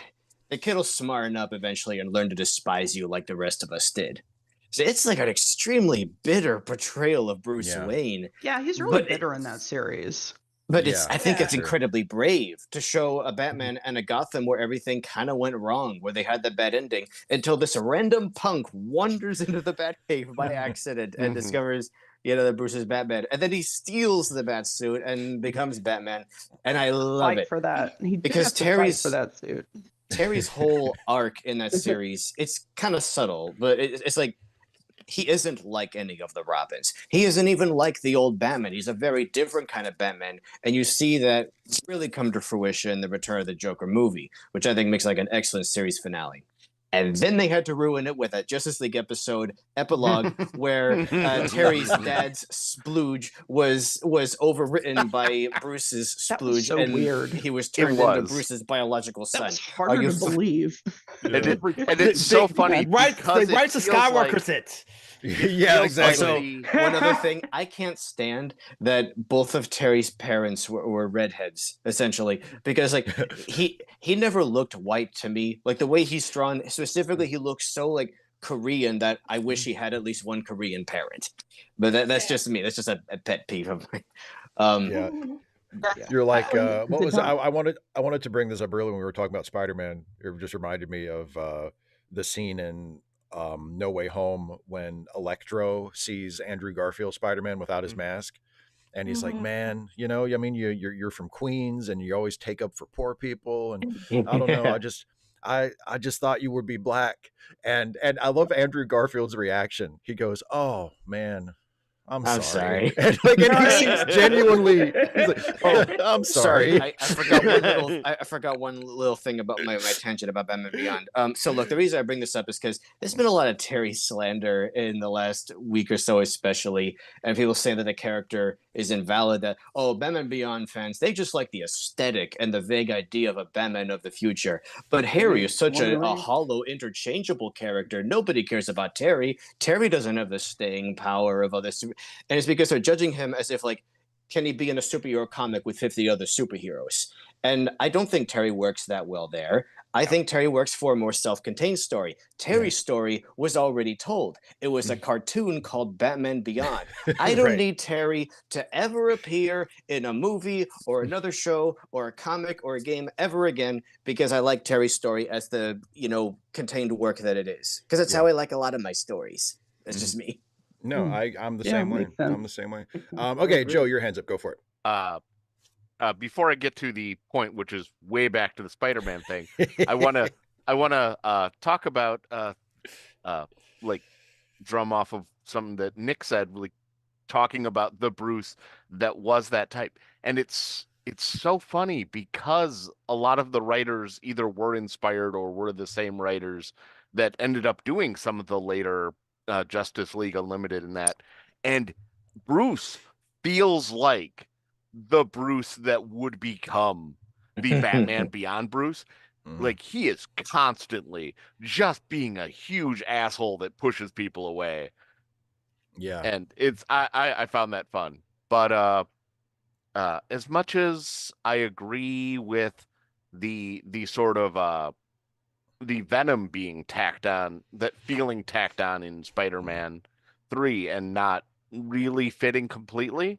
kid will smarten up eventually and learn to despise you like the rest of us did. So it's like an extremely bitter portrayal of Bruce Wayne. Yeah, he's really bitter in that series. But I think it's incredibly brave to show a Batman and a Gotham where everything kind of went wrong, where they had the bad ending, until this random punk wanders into the Batcave by accident and discovers, that Bruce is Batman. And then he steals the Batsuit and becomes Batman. And I love it. For that. Because Terry's for that suit. Terry's whole arc in that series, it's kind of subtle, but it's like, he isn't like any of the Robins. He isn't even like the old Batman. He's a very different kind of Batman. And you see that really come to fruition in the Return of the Joker movie, which I think makes like an excellent series finale. And then they had to ruin it with a Justice League epilogue where Terry's dad's splooge was overwritten by Bruce's splooge, so and weird. He was turned into Bruce's biological son. That's harder to believe. And it's so funny. Right, the Skywalker's it. Yeah, exactly. Also, one other thing, I can't stand that both of Terry's parents were redheads, essentially, because like he never looked white to me. Like the way he's drawn, specifically, he looks so like Korean that I wish he had at least one Korean parent. But that's just me. That's just a pet peeve of mine. Yeah. Yeah. You're like, what was it? Tom- I wanted to bring this up earlier when we were talking about Spider-Man. It just reminded me of the scene in No Way Home when Electro sees Andrew Garfield Spider-Man without his mask. And he's like, man, you know, I mean, you're from Queens and you always take up for poor people. And I don't know, I just thought you would be black. And I love Andrew Garfield's reaction. He goes, oh man, I'm sorry. sorry. And he seems genuinely, he's like, oh, I'm sorry. I forgot one little thing about my tangent about Batman Beyond. So look, the reason I bring this up is because there's been a lot of Terry slander in the last week or so, especially, and people say that the character is invalid. That Batman Beyond fans, they just like the aesthetic and the vague idea of a Batman of the future. But Harry is such a hollow, interchangeable character. Nobody cares about Terry. Terry doesn't have the staying power of other. And it's because they're judging him as if, like, can he be in a superhero comic with 50 other superheroes? And I don't think Terry works that well there. I think Terry works for a more self-contained story. Terry's story was already told. It was a cartoon called Batman Beyond. I don't need Terry to ever appear in a movie or another show or a comic or a game ever again, because I like Terry's story as the, contained work that it is. Because that's how I like a lot of my stories. That's just me. No, I'm the same way. I'm the same way. Okay, Joe, your hands up. Go for it. Before I get to the point, which is way back to the Spider-Man thing, I wanna talk about like drum off of something that Nick said, like talking about the Bruce that was that type, and it's so funny because a lot of the writers either were inspired or were the same writers that ended up doing some of the later Justice League Unlimited and that. And Bruce feels like the Bruce that would become the Batman Beyond Bruce. Like he is constantly just being a huge asshole that pushes people away. Yeah. And I found that fun. But as much as I agree with the sort of the Venom being tacked on, that feeling tacked on in Spider-Man 3 and not really fitting completely.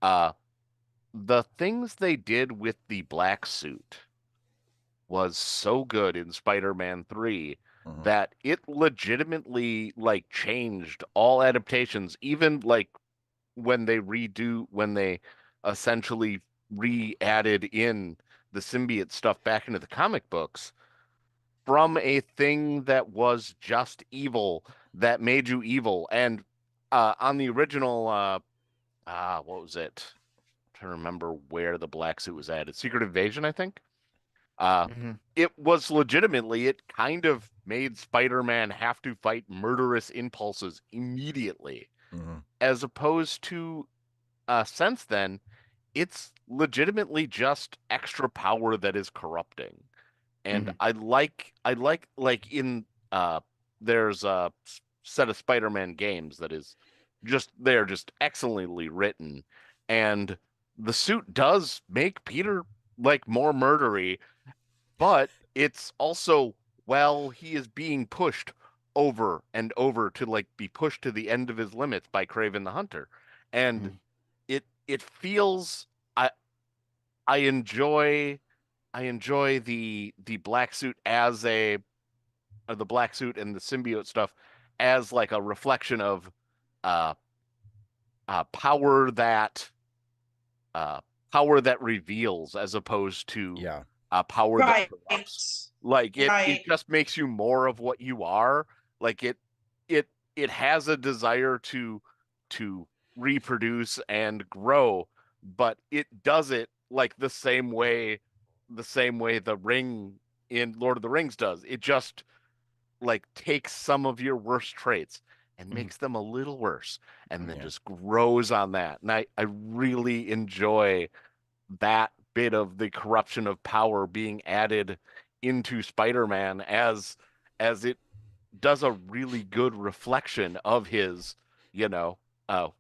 The things they did with the black suit was so good in Spider-Man 3 that it legitimately like changed all adaptations, even like when they essentially re-added in the symbiote stuff back into the comic books. From a thing that was just evil that made you evil. And on the original, what was it? I'm trying to remember where the black suit was added. Secret Invasion, I think. It was legitimately, it kind of made Spider-Man have to fight murderous impulses immediately, as opposed to since then, it's legitimately just extra power that is corrupting. And I like in there's a set of Spider-Man games that is they're just excellently written, and the suit does make Peter like more murdery, but it's also, well, he is being pushed over and over to like be pushed to the end of his limits by Kraven the Hunter. And it feels I enjoy the black suit as the black suit and the symbiote stuff as like a reflection of uh, power that reveals as opposed to power that corrupts. Like it just makes you more of what you are. Like it has a desire to reproduce and grow, but it does it like the same way the ring in Lord of the Rings does. It just like takes some of your worst traits and makes them a little worse and then just grows on that. And I really enjoy that bit of the corruption of power being added into Spider-Man as it does a really good reflection of his,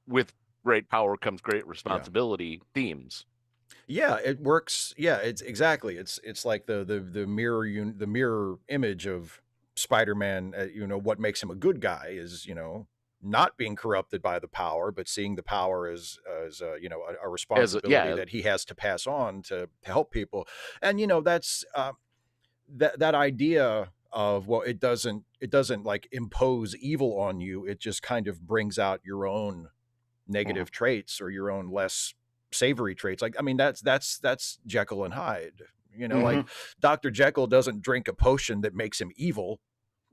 with great power comes great responsibility themes. Yeah, it works. Yeah, it's exactly. It's like the mirror image of Spider-Man. What makes him a good guy is not being corrupted by the power, but seeing the power as a responsibility that he has to pass on to help people. And that's that idea of, well, it doesn't like impose evil on you. It just kind of brings out your own negative traits or your own less savory traits. Like, I mean, that's Jekyll and Hyde. Like Dr. Jekyll doesn't drink a potion that makes him evil.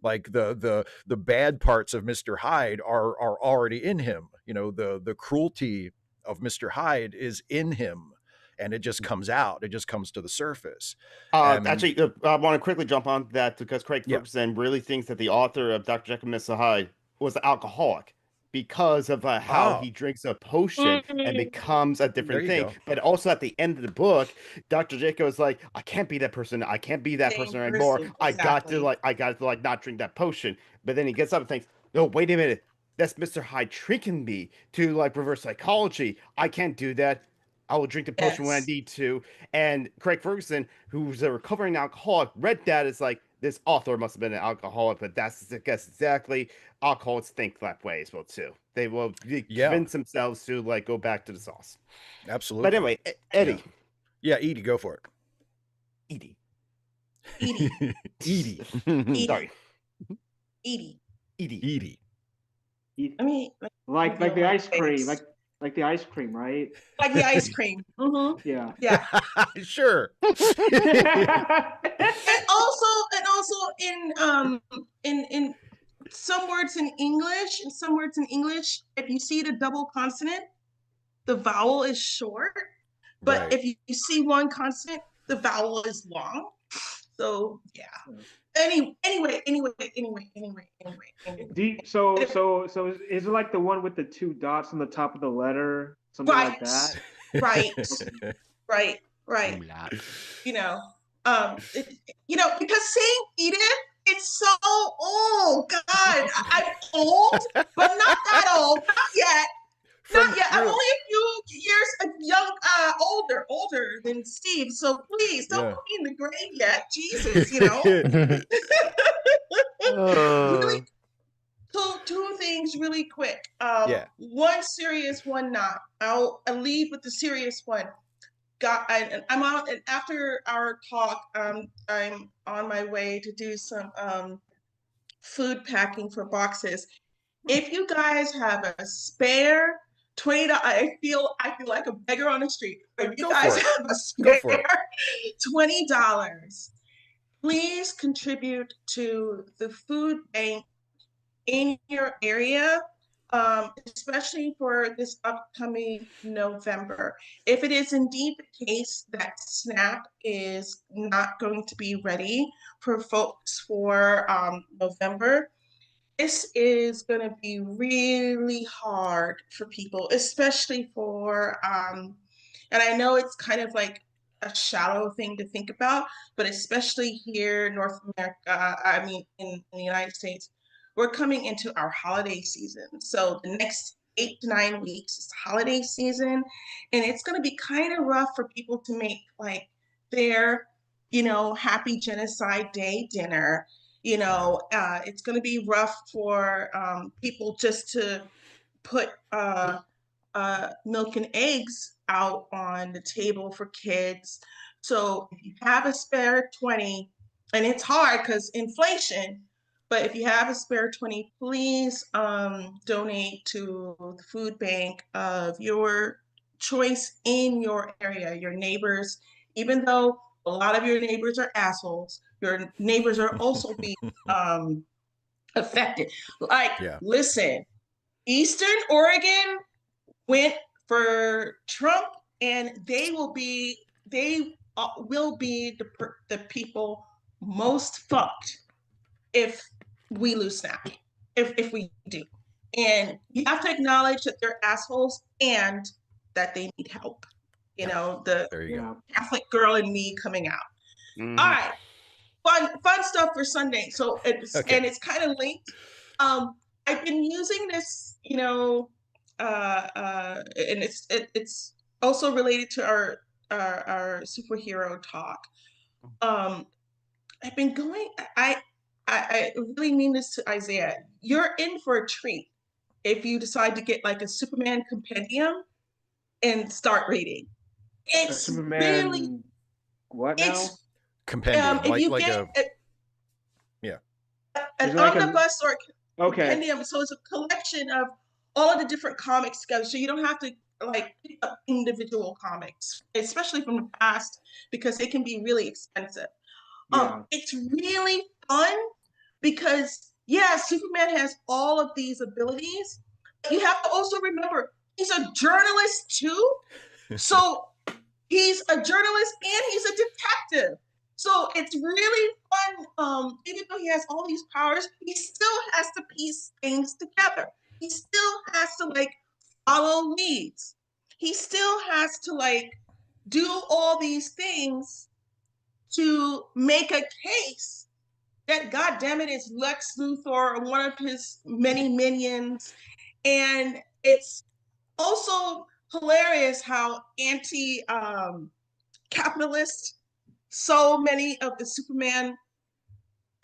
Like the bad parts of Mr. Hyde are already in him. The cruelty of Mr. Hyde is in him, and it just comes out. It just comes to the surface. Actually, I want to quickly jump on that because Craig Ferguson really thinks that the author of Dr. Jekyll and Mr. Hyde was an alcoholic because of how he drinks a potion and becomes a different thing. But also at the end of the book, Dr. Jekyll is like, I can't be that person. I can't be that person anymore. I got to not drink that potion. But then he gets up and thinks, no, wait a minute. That's Mr. Hyde tricking me to reverse psychology. I can't do that. I will drink the potion when I need to. And Craig Ferguson, who's a recovering alcoholic, read that as like, this author must have been an alcoholic, but that's, I guess, exactly alcoholics think that way as well too. They will convince themselves to go back to the sauce. Absolutely. But anyway, Eddie. Yeah, Edie, go for it. Edie. Sorry. Edie. I mean, like the ice cream, like the ice cream, right? Like the ice cream. Yeah. Yeah. Sure. and also in some words in English, if you see the double consonant, the vowel is short. But if you see one consonant, the vowel is long. So yeah. Anyway. So is it like the one with the 2 dots on the top of the letter, something like that? Right. Right. Because Saint Edith, it's so old. God, I'm old, but not that old. Not yet. Not yet. I'm only a few years older than Steve. So please don't put me in the grave yet. Jesus, Really, two things really quick. One serious, one not. I'll lead with the serious one. I'm out, and after our talk, I'm on my way to do some food packing for boxes. If you guys have a spare $20, I feel like a beggar on the street. If you guys have a spare $20, please contribute to the food bank in your area, especially for this upcoming November. If it is indeed the case that SNAP is not going to be ready for folks for November, this is going to be really hard for people, especially for, and I know it's kind of like a shallow thing to think about, but especially here in North America, in the United States, we're coming into our holiday season. So the next 8 to 9 weeks is holiday season, and it's going to be kind of rough for people to make their, Happy Genocide Day dinner. It's going to be rough for people just to put milk and eggs out on the table for kids. So if you have a spare 20, and it's hard because inflation, but if you have a spare 20, please donate to the food bank of your choice in your area, your neighbors. Even though a lot of your neighbors are assholes, your neighbors are also being affected. Listen, Eastern Oregon went for Trump, and they will be the people most fucked if we lose SNAP, if we do. And you have to acknowledge that they're assholes and that they need help. The Catholic girl in me coming out. All right. fun stuff for Sunday. So it's Okay. and it's kind of linked. I've been using this, and it's also related to our superhero talk. I've been going. I really mean this to Isaiah. You're in for a treat if you decide to get like a Superman compendium and start reading. It's Superman. really What now? it's Compendium, if you like get yeah. an like omnibus or a Okay. compendium, so it's a collection of all of the different comics together. So you don't have to like pick up individual comics, especially from the past, because they can be really expensive. Yeah. It's really fun because Superman has all of these abilities. But you have to also remember he's a journalist too. So he's a journalist and he's a detective. So it's really fun. Even though he has all these powers, he still has to piece things together. He still has to like follow leads. He still has to like do all these things to make a case that, God damn it, is Lex Luthor or one of his many minions. And it's also hilarious how anti-capitalist so many of the Superman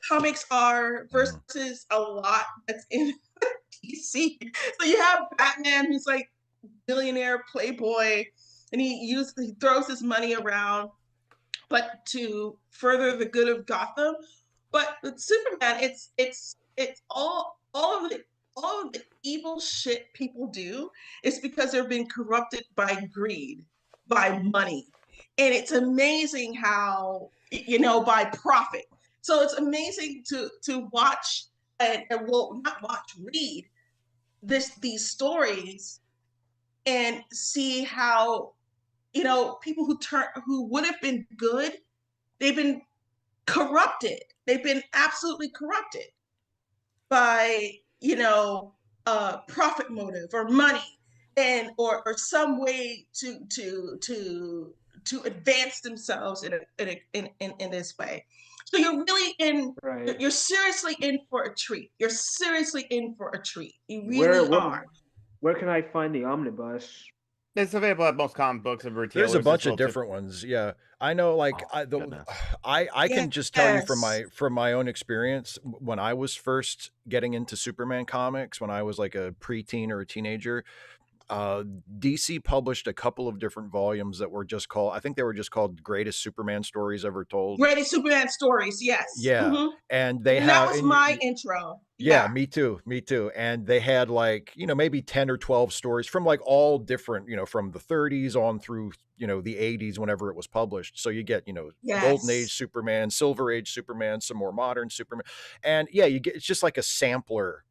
comics are versus a lot that's in DC. So you have Batman, who's like billionaire playboy, and he throws his money around, but to further the good of Gotham. But with Superman, it's all of the evil shit people do is because they're being corrupted by greed, by money. And it's amazing how, by profit. So it's amazing to watch and well, not watch, read these stories and see how, people who would have been good, they've been corrupted. They've been absolutely corrupted by, profit motive or money, and or some way to advance themselves in this way. So you're really Right. you're seriously in for a treat. You're seriously in for a treat. You really are. Where can I find the omnibus? It's available at most comic books and retailers. There's a as bunch well, of too. different ones. Yeah, I know. Like I can just tell you from my own experience when I was first getting into Superman comics, when I was like a preteen or a teenager. DC published a couple of different volumes that were just called, I think they were just called Greatest Superman Stories Ever Told. Greatest Superman Stories, yes. Yeah. Mm-hmm. And they that was my intro. Yeah, me too. And they had like, maybe 10 or 12 stories from like all different, from the 30s on through, the 80s, whenever it was published. So you get, Golden Age Superman, Silver Age Superman, some more modern Superman. And yeah, it's just like a sampler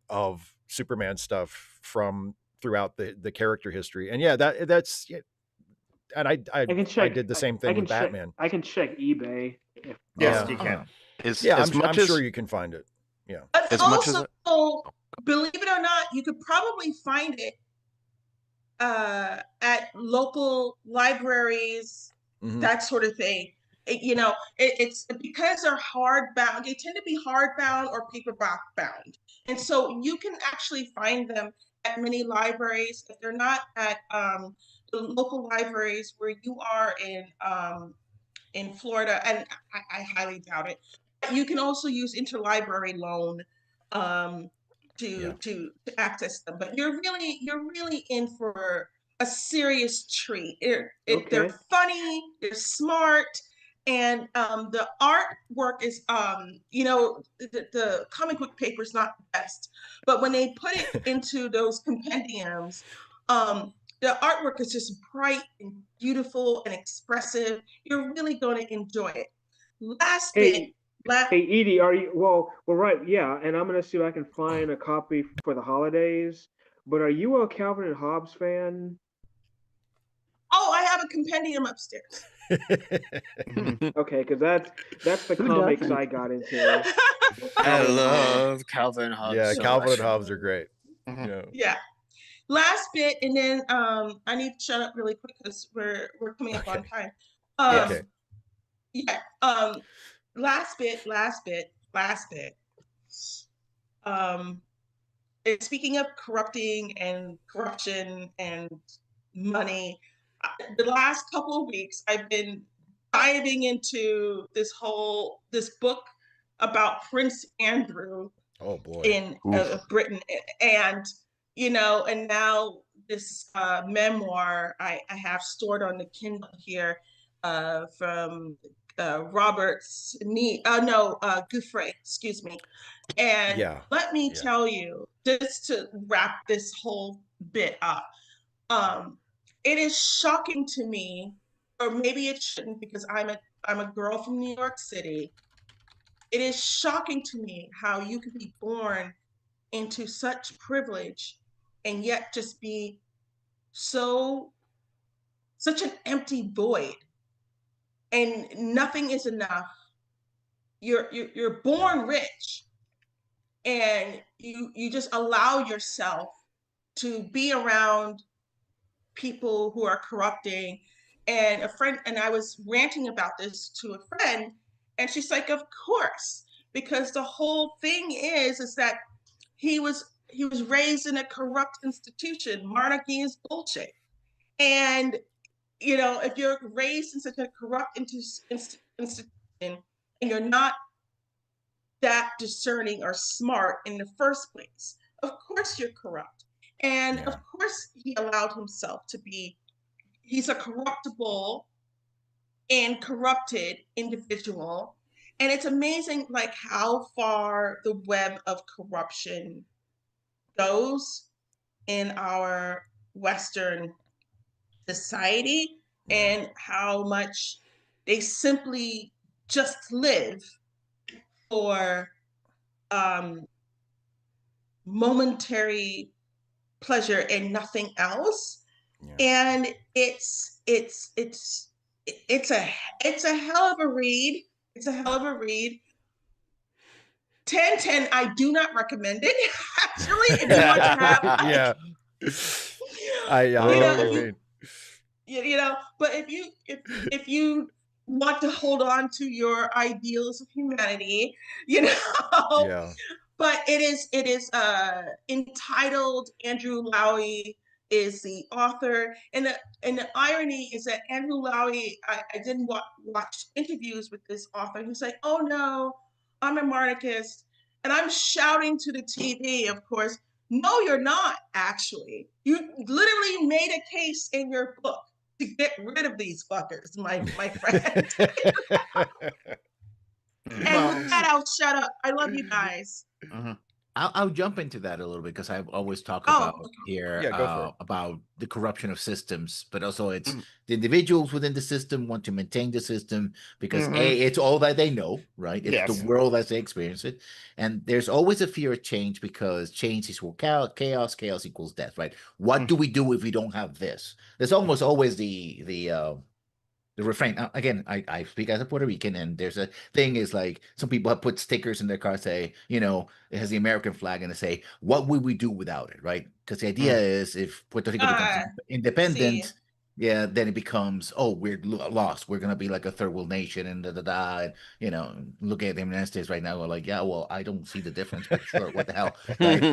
of Superman stuff from throughout the character history. And yeah, that's and I did the same thing with Batman. I can check eBay. Yes, you can. I'm sure you can find it. Yeah. But believe it or not, you could probably find it at local libraries, that sort of thing. It's because they're hardbound. They tend to be hardbound or paperback bound, and so you can actually find them at many libraries. If they're not at the local libraries where you are in Florida, and I highly doubt it. You can also use interlibrary loan to access them. But you're really in for a serious treat. They're funny, they're smart, and the artwork is the comic book paper is not the best, but when they put it into those compendiums, the artwork is just bright and beautiful and expressive. You're really going to enjoy it. Hey, Edie, are you well, right? Yeah, and I'm gonna see if I can find a copy for the holidays. But are you a Calvin and Hobbes fan? Oh, I have a compendium upstairs. Okay, because that's the comics I got into. I love Calvin and Hobbes. Yeah, so Calvin much. and Hobbes are great. Yeah. Last bit, and then I need to shut up really quick because we're coming up on time. Okay. Yeah. last bit. Um, and speaking of corrupting and corruption and money, the last couple of weeks I've been diving into this book about Prince Andrew Oh boy. in Britain, and and now this memoir I have stored on the Kindle here from Robert's Gouffre, excuse me. And Yeah. let me Yeah. tell you, just to wrap this whole bit up, it is shocking to me, or maybe it shouldn't, because I'm a girl from New York City. It is shocking to me how you could be born into such privilege and yet just be such an empty void, and nothing is enough. You're born rich, and you just allow yourself to be around people who are corrupting. And a friend and I was ranting about this to a friend, and she's like, of course, because the whole thing is that he was raised in a corrupt institution. Monarchy is bullshit. And if you're raised in such a corrupt institution and you're not that discerning or smart in the first place, of course you're corrupt. And of course he allowed himself to be, he's a corruptible and corrupted individual. And it's amazing like how far the web of corruption goes in our Western society, and how much they simply just live for momentary pleasure and nothing else. And it's a hell of a read. It's a hell of a read. 10/10, I do not recommend it. Actually, if you want to have yeah. I know what you mean. But if you want to hold on to your ideals of humanity, Yeah. but it is entitled, Andrew Lowy is the author, and the irony is that Andrew Lowy, I didn't watch interviews with this author. He's like, oh no, I'm a monarchist, and I'm shouting to the TV, of course. No, you're not, actually. You literally made a case in your book to get rid of these fuckers, my friend. And with that, I'll shut up. I love you guys. I'll jump into that a little bit, because I always talk about here go for it. about the corruption of systems, but also it's the individuals within the system want to maintain the system because it's all that they know, right? It's the world as they experience it, and there's always a fear of change because change is chaos, chaos equals death, right? What do we do if we don't have this? There's almost always the refrain. Again, I speak as a Puerto Rican, and there's a thing is like some people have put stickers in their car say, it has the American flag, and they say, what would we do without it, right? Because the idea is if Puerto Rico becomes independent, then it becomes, oh, we're lost. We're gonna be like a third world nation, and and look at the United States right now. We're like, yeah, well, I don't see the difference, but sure, what the hell, right?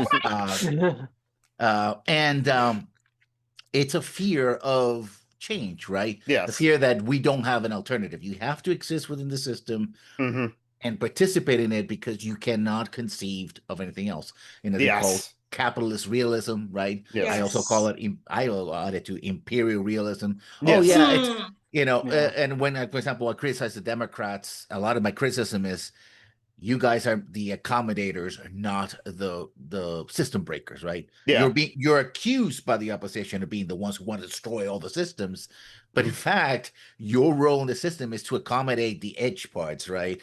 It's a fear of change, right? Yes. The fear that we don't have an alternative. You have to exist within the system and participate in it because you cannot conceive of anything else. They call capitalist realism, right? Yes. I also call it, I add it to imperial realism. Yes. Oh yeah, it's and when for example, I criticize the Democrats, a lot of my criticism is, you guys are the accommodators, not the system breakers, right? Yeah. You're accused by the opposition of being the ones who want to destroy all the systems, but in fact, your role in the system is to accommodate the edge parts, right?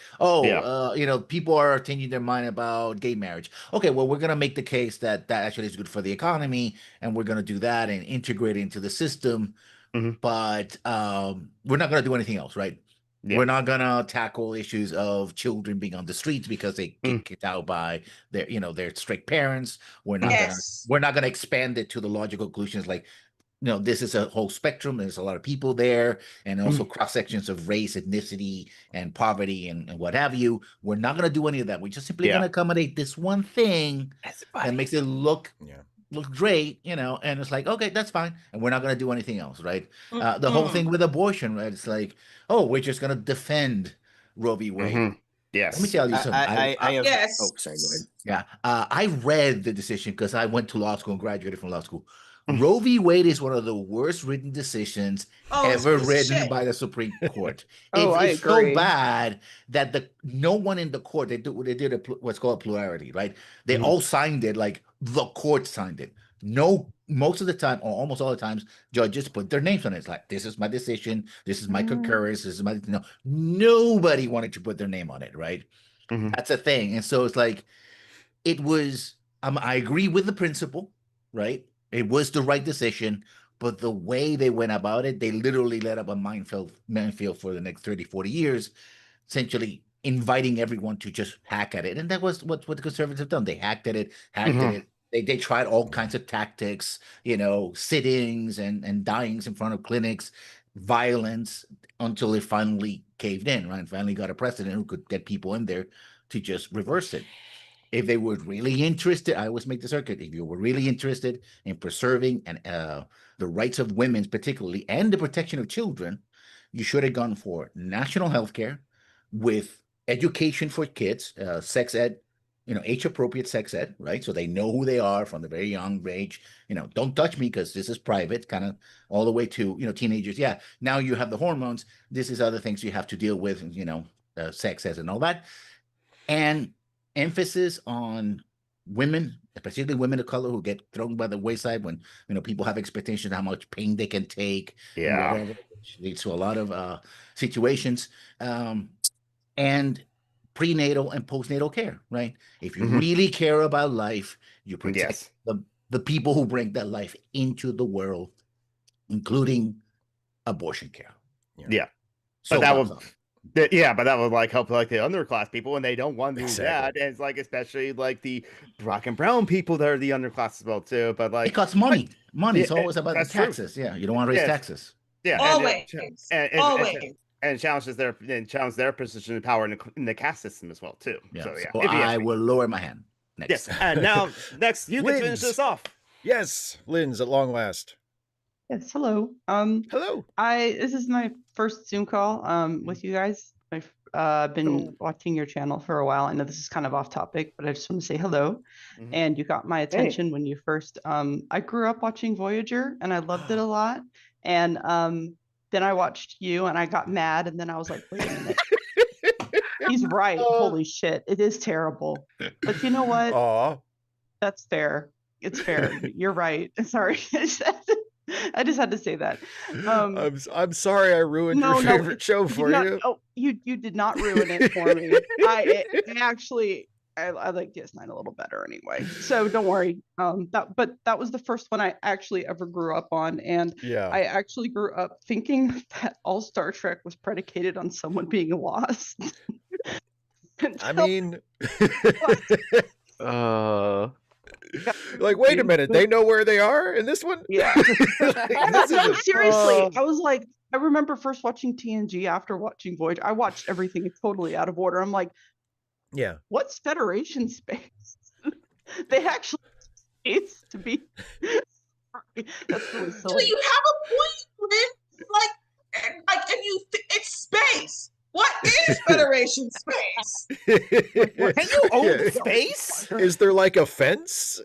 People are changing their mind about gay marriage. Okay, well, we're gonna make the case that actually is good for the economy, and we're gonna do that and integrate it into the system, but we're not gonna do anything else, right? Yeah. We're not gonna tackle issues of children being on the streets because they get kicked out by their strict parents. We're not gonna expand it to the logical conclusions like this is a whole spectrum. There's a lot of people there, and also cross sections of race, ethnicity, and poverty, and what have you. We're not going to do any of that. We're just simply going to accommodate this one thing that makes it look great, and it's like, okay, that's fine, and we're not going to do anything else, right? The whole thing with abortion, right? It's like, oh, we're just going to defend Roe v. Wade. Yes. Let me tell you something. I have. Yes. Oh, sorry. Go ahead. Yeah, I read the decision because I went to law school and graduated from law school. Roe v. Wade is one of the worst written decisions ever written by the Supreme Court. It's so bad that no one in the court, they did what's called plurality, right? They all signed it, like the court signed it. No, most of the time, or almost all the times, judges put their names on it. It's like, this is my decision, this is my concurrence, this is my, nobody wanted to put their name on it, right? That's a thing. And so it's like, it was, I agree with the principle, right? It was the right decision, but the way they went about it, they literally let up a minefield for the next 30, 40 years, essentially inviting everyone to just hack at it. And that was what the conservatives have done. They hacked at it. They tried all kinds of tactics, sittings and dyings in front of clinics, violence, until it finally caved in, right? And finally got a precedent who could get people in there to just reverse it. If they were really interested, I always make the circuit. If you were really interested in preserving the rights of women, particularly, and the protection of children, you should have gone for national health care with education for kids, sex ed, age-appropriate sex ed, right? So they know who they are from the very young age. Don't touch me because this is private, kind of all the way to, teenagers. Yeah, now you have the hormones. This is other things you have to deal with, sex ed and all that. And emphasis on women, particularly women of color, who get thrown by the wayside when people have expectations of how much pain they can take, which leads to a lot of situations, and prenatal and postnatal care, right? If you really care about life, you protect the people who bring that life into the world, including abortion care. So that would but that would like help like the underclass people, and they don't want to do that. And it's like, especially like the black and brown people that are the underclass as well too. But like, it costs money. It's always about the taxes. True. Yeah, you don't want to raise taxes. Yeah, always. And challenges their position of power in the caste system as well too. So I will lower my hand. Next. Yes, and now next you can finish this off. Yes, Lynn's at long last. Yes, hello. Hello. This is my first Zoom call with you guys. I've been watching your channel for a while. I know this is kind of off topic, but I just want to say hello. And you got my attention when you first I grew up watching Voyager and I loved it a lot. And then I watched you and I got mad, and then I was like, wait a minute. He's right. Holy shit. It is terrible. But you know what? That's fair. It's fair. You're right. Sorry. I just had to say that. I'm sorry I ruined your favorite show for you. Oh, you did not ruin it for me. I like DS9 a little better anyway. So don't worry. But that was the first one I actually ever grew up on, and I actually grew up thinking that all Star Trek was predicated on someone being lost. I mean, like, wait a minute, they know where they are in this one? Yeah. Seriously, I was like, I remember first watching TNG after watching Voyager. I watched everything totally out of order. I'm like, what's Federation space? They actually space to be. That's really silly. So you have a point, Lynn. Like, and it's space. What is Federation space? Can you own space? Is there like a fence?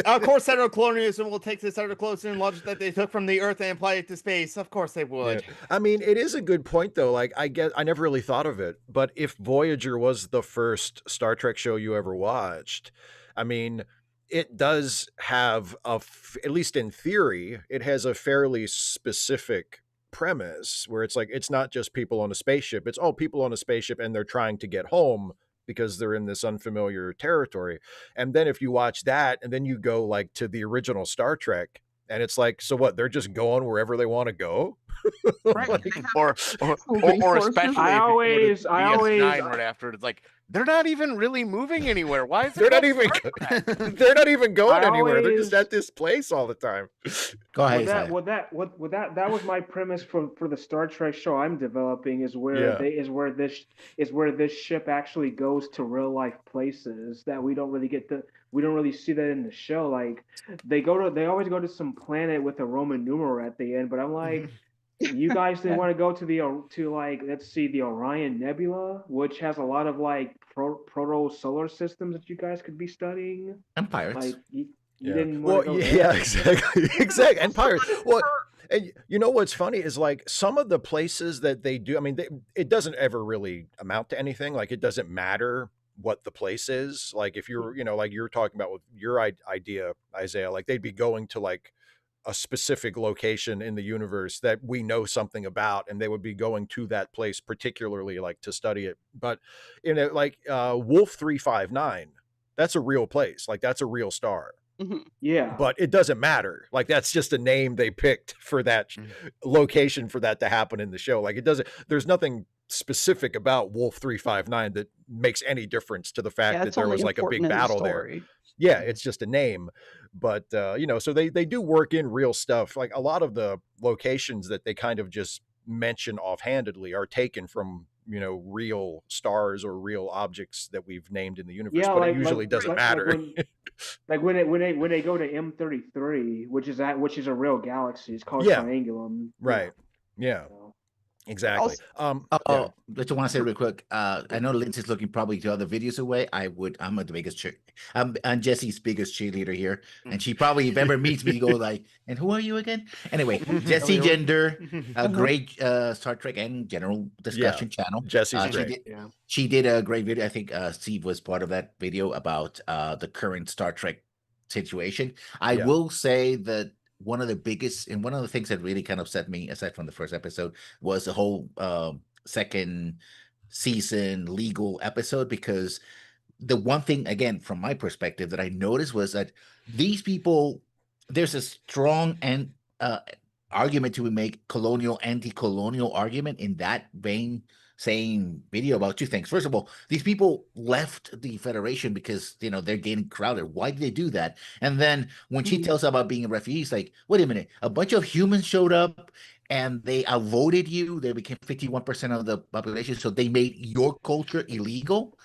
Of course, settler colonialism will take the settler colonialism logic that they took from the Earth and apply it to space. Of course they would. I mean, it is a good point, though. Like, I never really thought of it. But if Voyager was the first Star Trek show you ever watched, I mean, it does have at least in theory, it has a fairly specific premise where it's like, it's not just people on a spaceship, it's all people on a spaceship and they're trying to get home because they're in this unfamiliar territory. And then if you watch that and then you go like to the original Star Trek, and it's like, so what, they're just going wherever they want to go? Right. or especially I always right after, it's like, they're not even really moving anywhere. Why is They're it not called even Star Trek? they're not even going I anywhere. They're just always at this place all the time. Go ahead, Well, that Isaiah. well that was my premise for the Star Trek show I'm developing is where Yeah. where this ship actually goes to real life places that we don't really see that in the show. Like they always go to some planet with a Roman numeral at the end, but I'm like, you guys didn't want to go to like, let's see, the Orion Nebula, which has a lot of like proto solar systems that you guys could be studying. And pirates. Like you Yeah. didn't Well, want to go there. yeah, exactly. Exactly. And pirates. Well, and you know what's funny is like some of the places that they do, I mean, it doesn't ever really amount to anything. Like it doesn't matter what the place is. Like if you're, like you're talking about with your idea, Isaiah, like they'd be going to like a specific location in the universe that we know something about, and they would be going to that place particularly like to study it. But like Wolf 359, that's a real place. Like that's a real star. Yeah. But it doesn't matter. Like that's just a name they picked for that location for that to happen in the show. Like there's nothing specific about Wolf 359 that makes any difference to the fact that there was like a big battle there. Yeah, it's just a name. But so they do work in real stuff. Like a lot of the locations that they kind of just mention offhandedly are taken from real stars or real objects that we've named in the universe, but it usually doesn't matter. Like when they go to M33, which is a real galaxy, it's called Triangulum. Right. Yeah. Exactly. I just want to say real quick. I know Lindsay's looking probably to other videos away. I'm the biggest I'm Jesse's biggest cheerleader here, and she probably if ever meets me, go like, "And who are you again?" Anyway, Jesse Gender, a great Star Trek and general discussion channel. Jesse's great. She did a great video. I think Steve was part of that video about the current Star Trek situation. I will say that one of the biggest and one of the things that really kind of upset me, aside from the first episode, was the whole second season legal episode, because the one thing, again, from my perspective, that I noticed was that these people, there's a strong and argument to make, anti-colonial argument in that vein, saying video about two things. First of all, these people left the Federation because they're getting crowded. Why did they do that? And then when she tells about being a refugee, it's like, wait a minute, a bunch of humans showed up and they outvoted you. They became 51% of the population, so they made your culture illegal.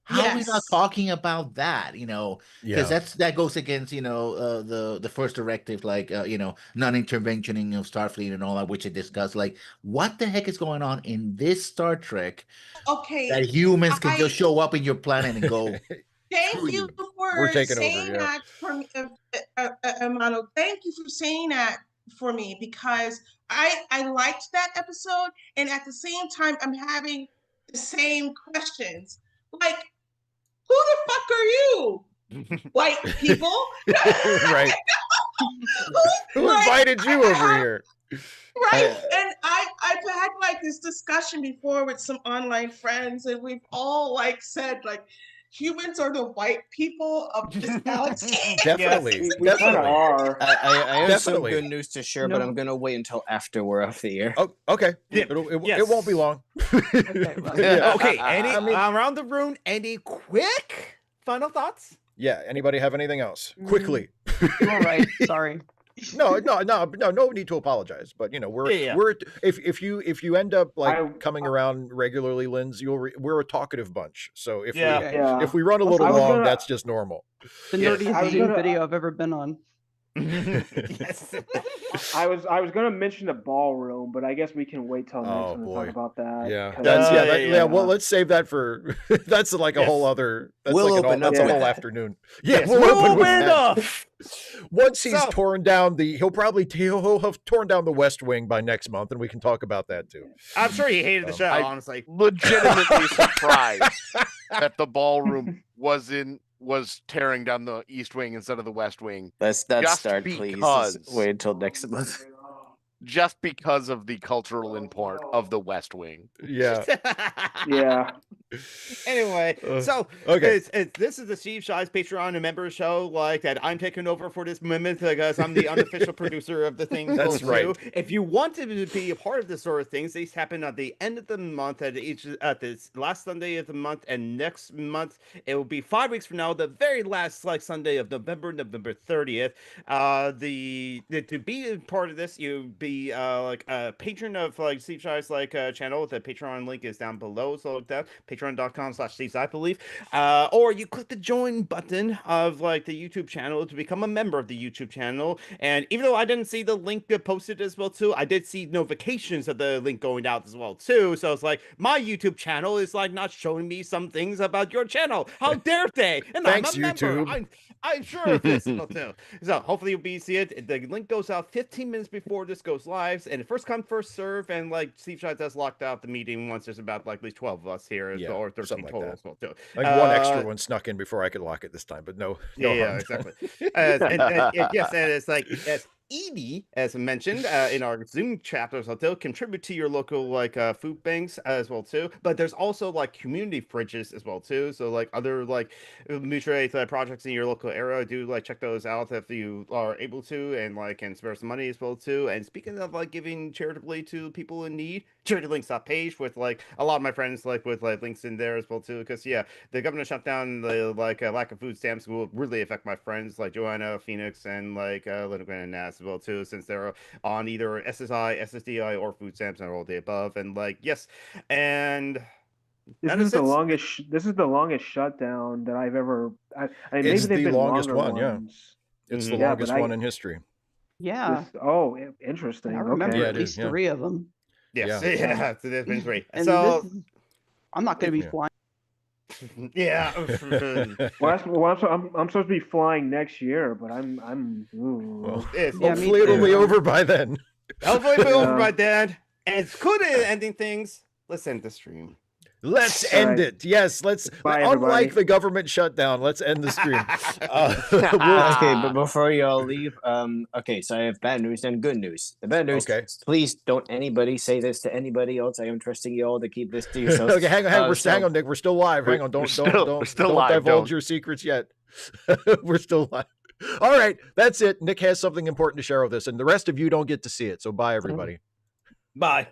How are we not talking about that? Because that goes against the first directive, like non-interventioning of Starfleet and all that, which I discussed. Like, what the heck is going on in this Star Trek? Okay, that humans can just show up in your planet and go. Thank you for saying that for me, Amano. Thank you for saying that for me, because I liked that episode, and at the same time, I'm having the same questions. Like, who the fuck are you? White people? Right. Who invited you over here? Right. And I've had like this discussion before with some online friends, and we've all like said like humans are the white people of this galaxy. Definitely. We kind of are. I have some good news to share, but I'm gonna wait until after we're off the air. Oh, okay. Yeah. It won't be long. Okay. Around the room, any quick final thoughts? Yeah. Anybody have anything else? Quickly. All right. Sorry. No need to apologize, but we're if you end up like coming around regularly, Linz, we're a talkative bunch, so if we run a little long, that's just normal. The nerdiest Zoom video I've ever been on. Yes. I was gonna mention the ballroom, but I guess we can wait till next time to talk about that. Yeah, well, let's save that for that's like a whole other. That's like a whole afternoon. Yeah, we'll open with once he's torn down he'll have torn down the West Wing by next month, and we can talk about that too. I'm sure he hated the show. Honestly, legitimately surprised that the ballroom was tearing down the East Wing instead of the West Wing. Let's not start, please. Wait until next month. Just because of the cultural import of the West Wing. Yeah. Yeah. Anyway, so okay. this is the Shives Patreon and member show like that. I'm taking over for this moment because I'm the unofficial producer of the thing. That's right. If you want to be a part of this sort of things, these happen at the end of the month, at this last Sunday of the month, and next month it will be 5 weeks from now, the very last like Sunday of November 30th. To be a part of this, you be like a patron of like Shives like channel. The Patreon link is down below, so look that patreon.com/Shives, I believe. Or you click the join button of like the YouTube channel to become a member of the YouTube channel. And even though I didn't see the link posted as well too, I did see notifications of the link going out as well too. So it's like my YouTube channel is like not showing me some things about your channel. How dare they? And Thanks, I'm a YouTube. member. I'm sure of this as well too. So hopefully you'll be see it. The link goes out 15 minutes before this goes live, and first come first serve. And like Steve Shives has locked out the meeting once there's about like at least 12 of us here, or 13 like total as well too. Like one extra one snuck in before I could lock it this time, but no. Yeah, exactly. Yes, and it's like as Edie, as mentioned in our Zoom chapters, they'll contribute to your local like food banks as well too. But there's also like community fridges as well too. So like other like mutual aid projects in your local area, do like check those out if you are able to, and like can spare some money as well too. And speaking of like giving charitably to people in need, charitylinks.page with like a lot of my friends like with like links in there as well too. Because yeah, the government shutdown, the like lack of food stamps will really affect my friends like Joanna, Phoenix, and like Lindgren and Nass as well too, since they're on either SSI, SSDI, or food stamps and all the above. And like yes, and this is the longest. This is the longest shutdown that I've ever. I mean, it's maybe they've the been longest longer one. ones. Yeah, it's the longest one in history. Yeah. Interesting. I remember Okay. at least 3 of them. Yes, yeah. So there's been 3. And so I'm not going to be flying. Yeah. Well, I'm supposed to be flying next year, but I'm. Well, hopefully it'll be over by then. Hopefully it'll be over by then. And it's good at ending things. Let's end the stream. Let's end it. Yes, let's. Bye, unlike everybody. the government shutdown, let's end the stream. Okay, but before you all leave, okay, so I have bad news and good news. The bad news, please don't anybody say this to anybody else. I am trusting you all to keep this to yourselves. Okay, hang on, hang on, Nick. We're still live. Hang on, don't divulge your secrets yet. We're still live. All right, that's it. Nick has something important to share with us, and the rest of you don't get to see it. So bye, everybody. Bye.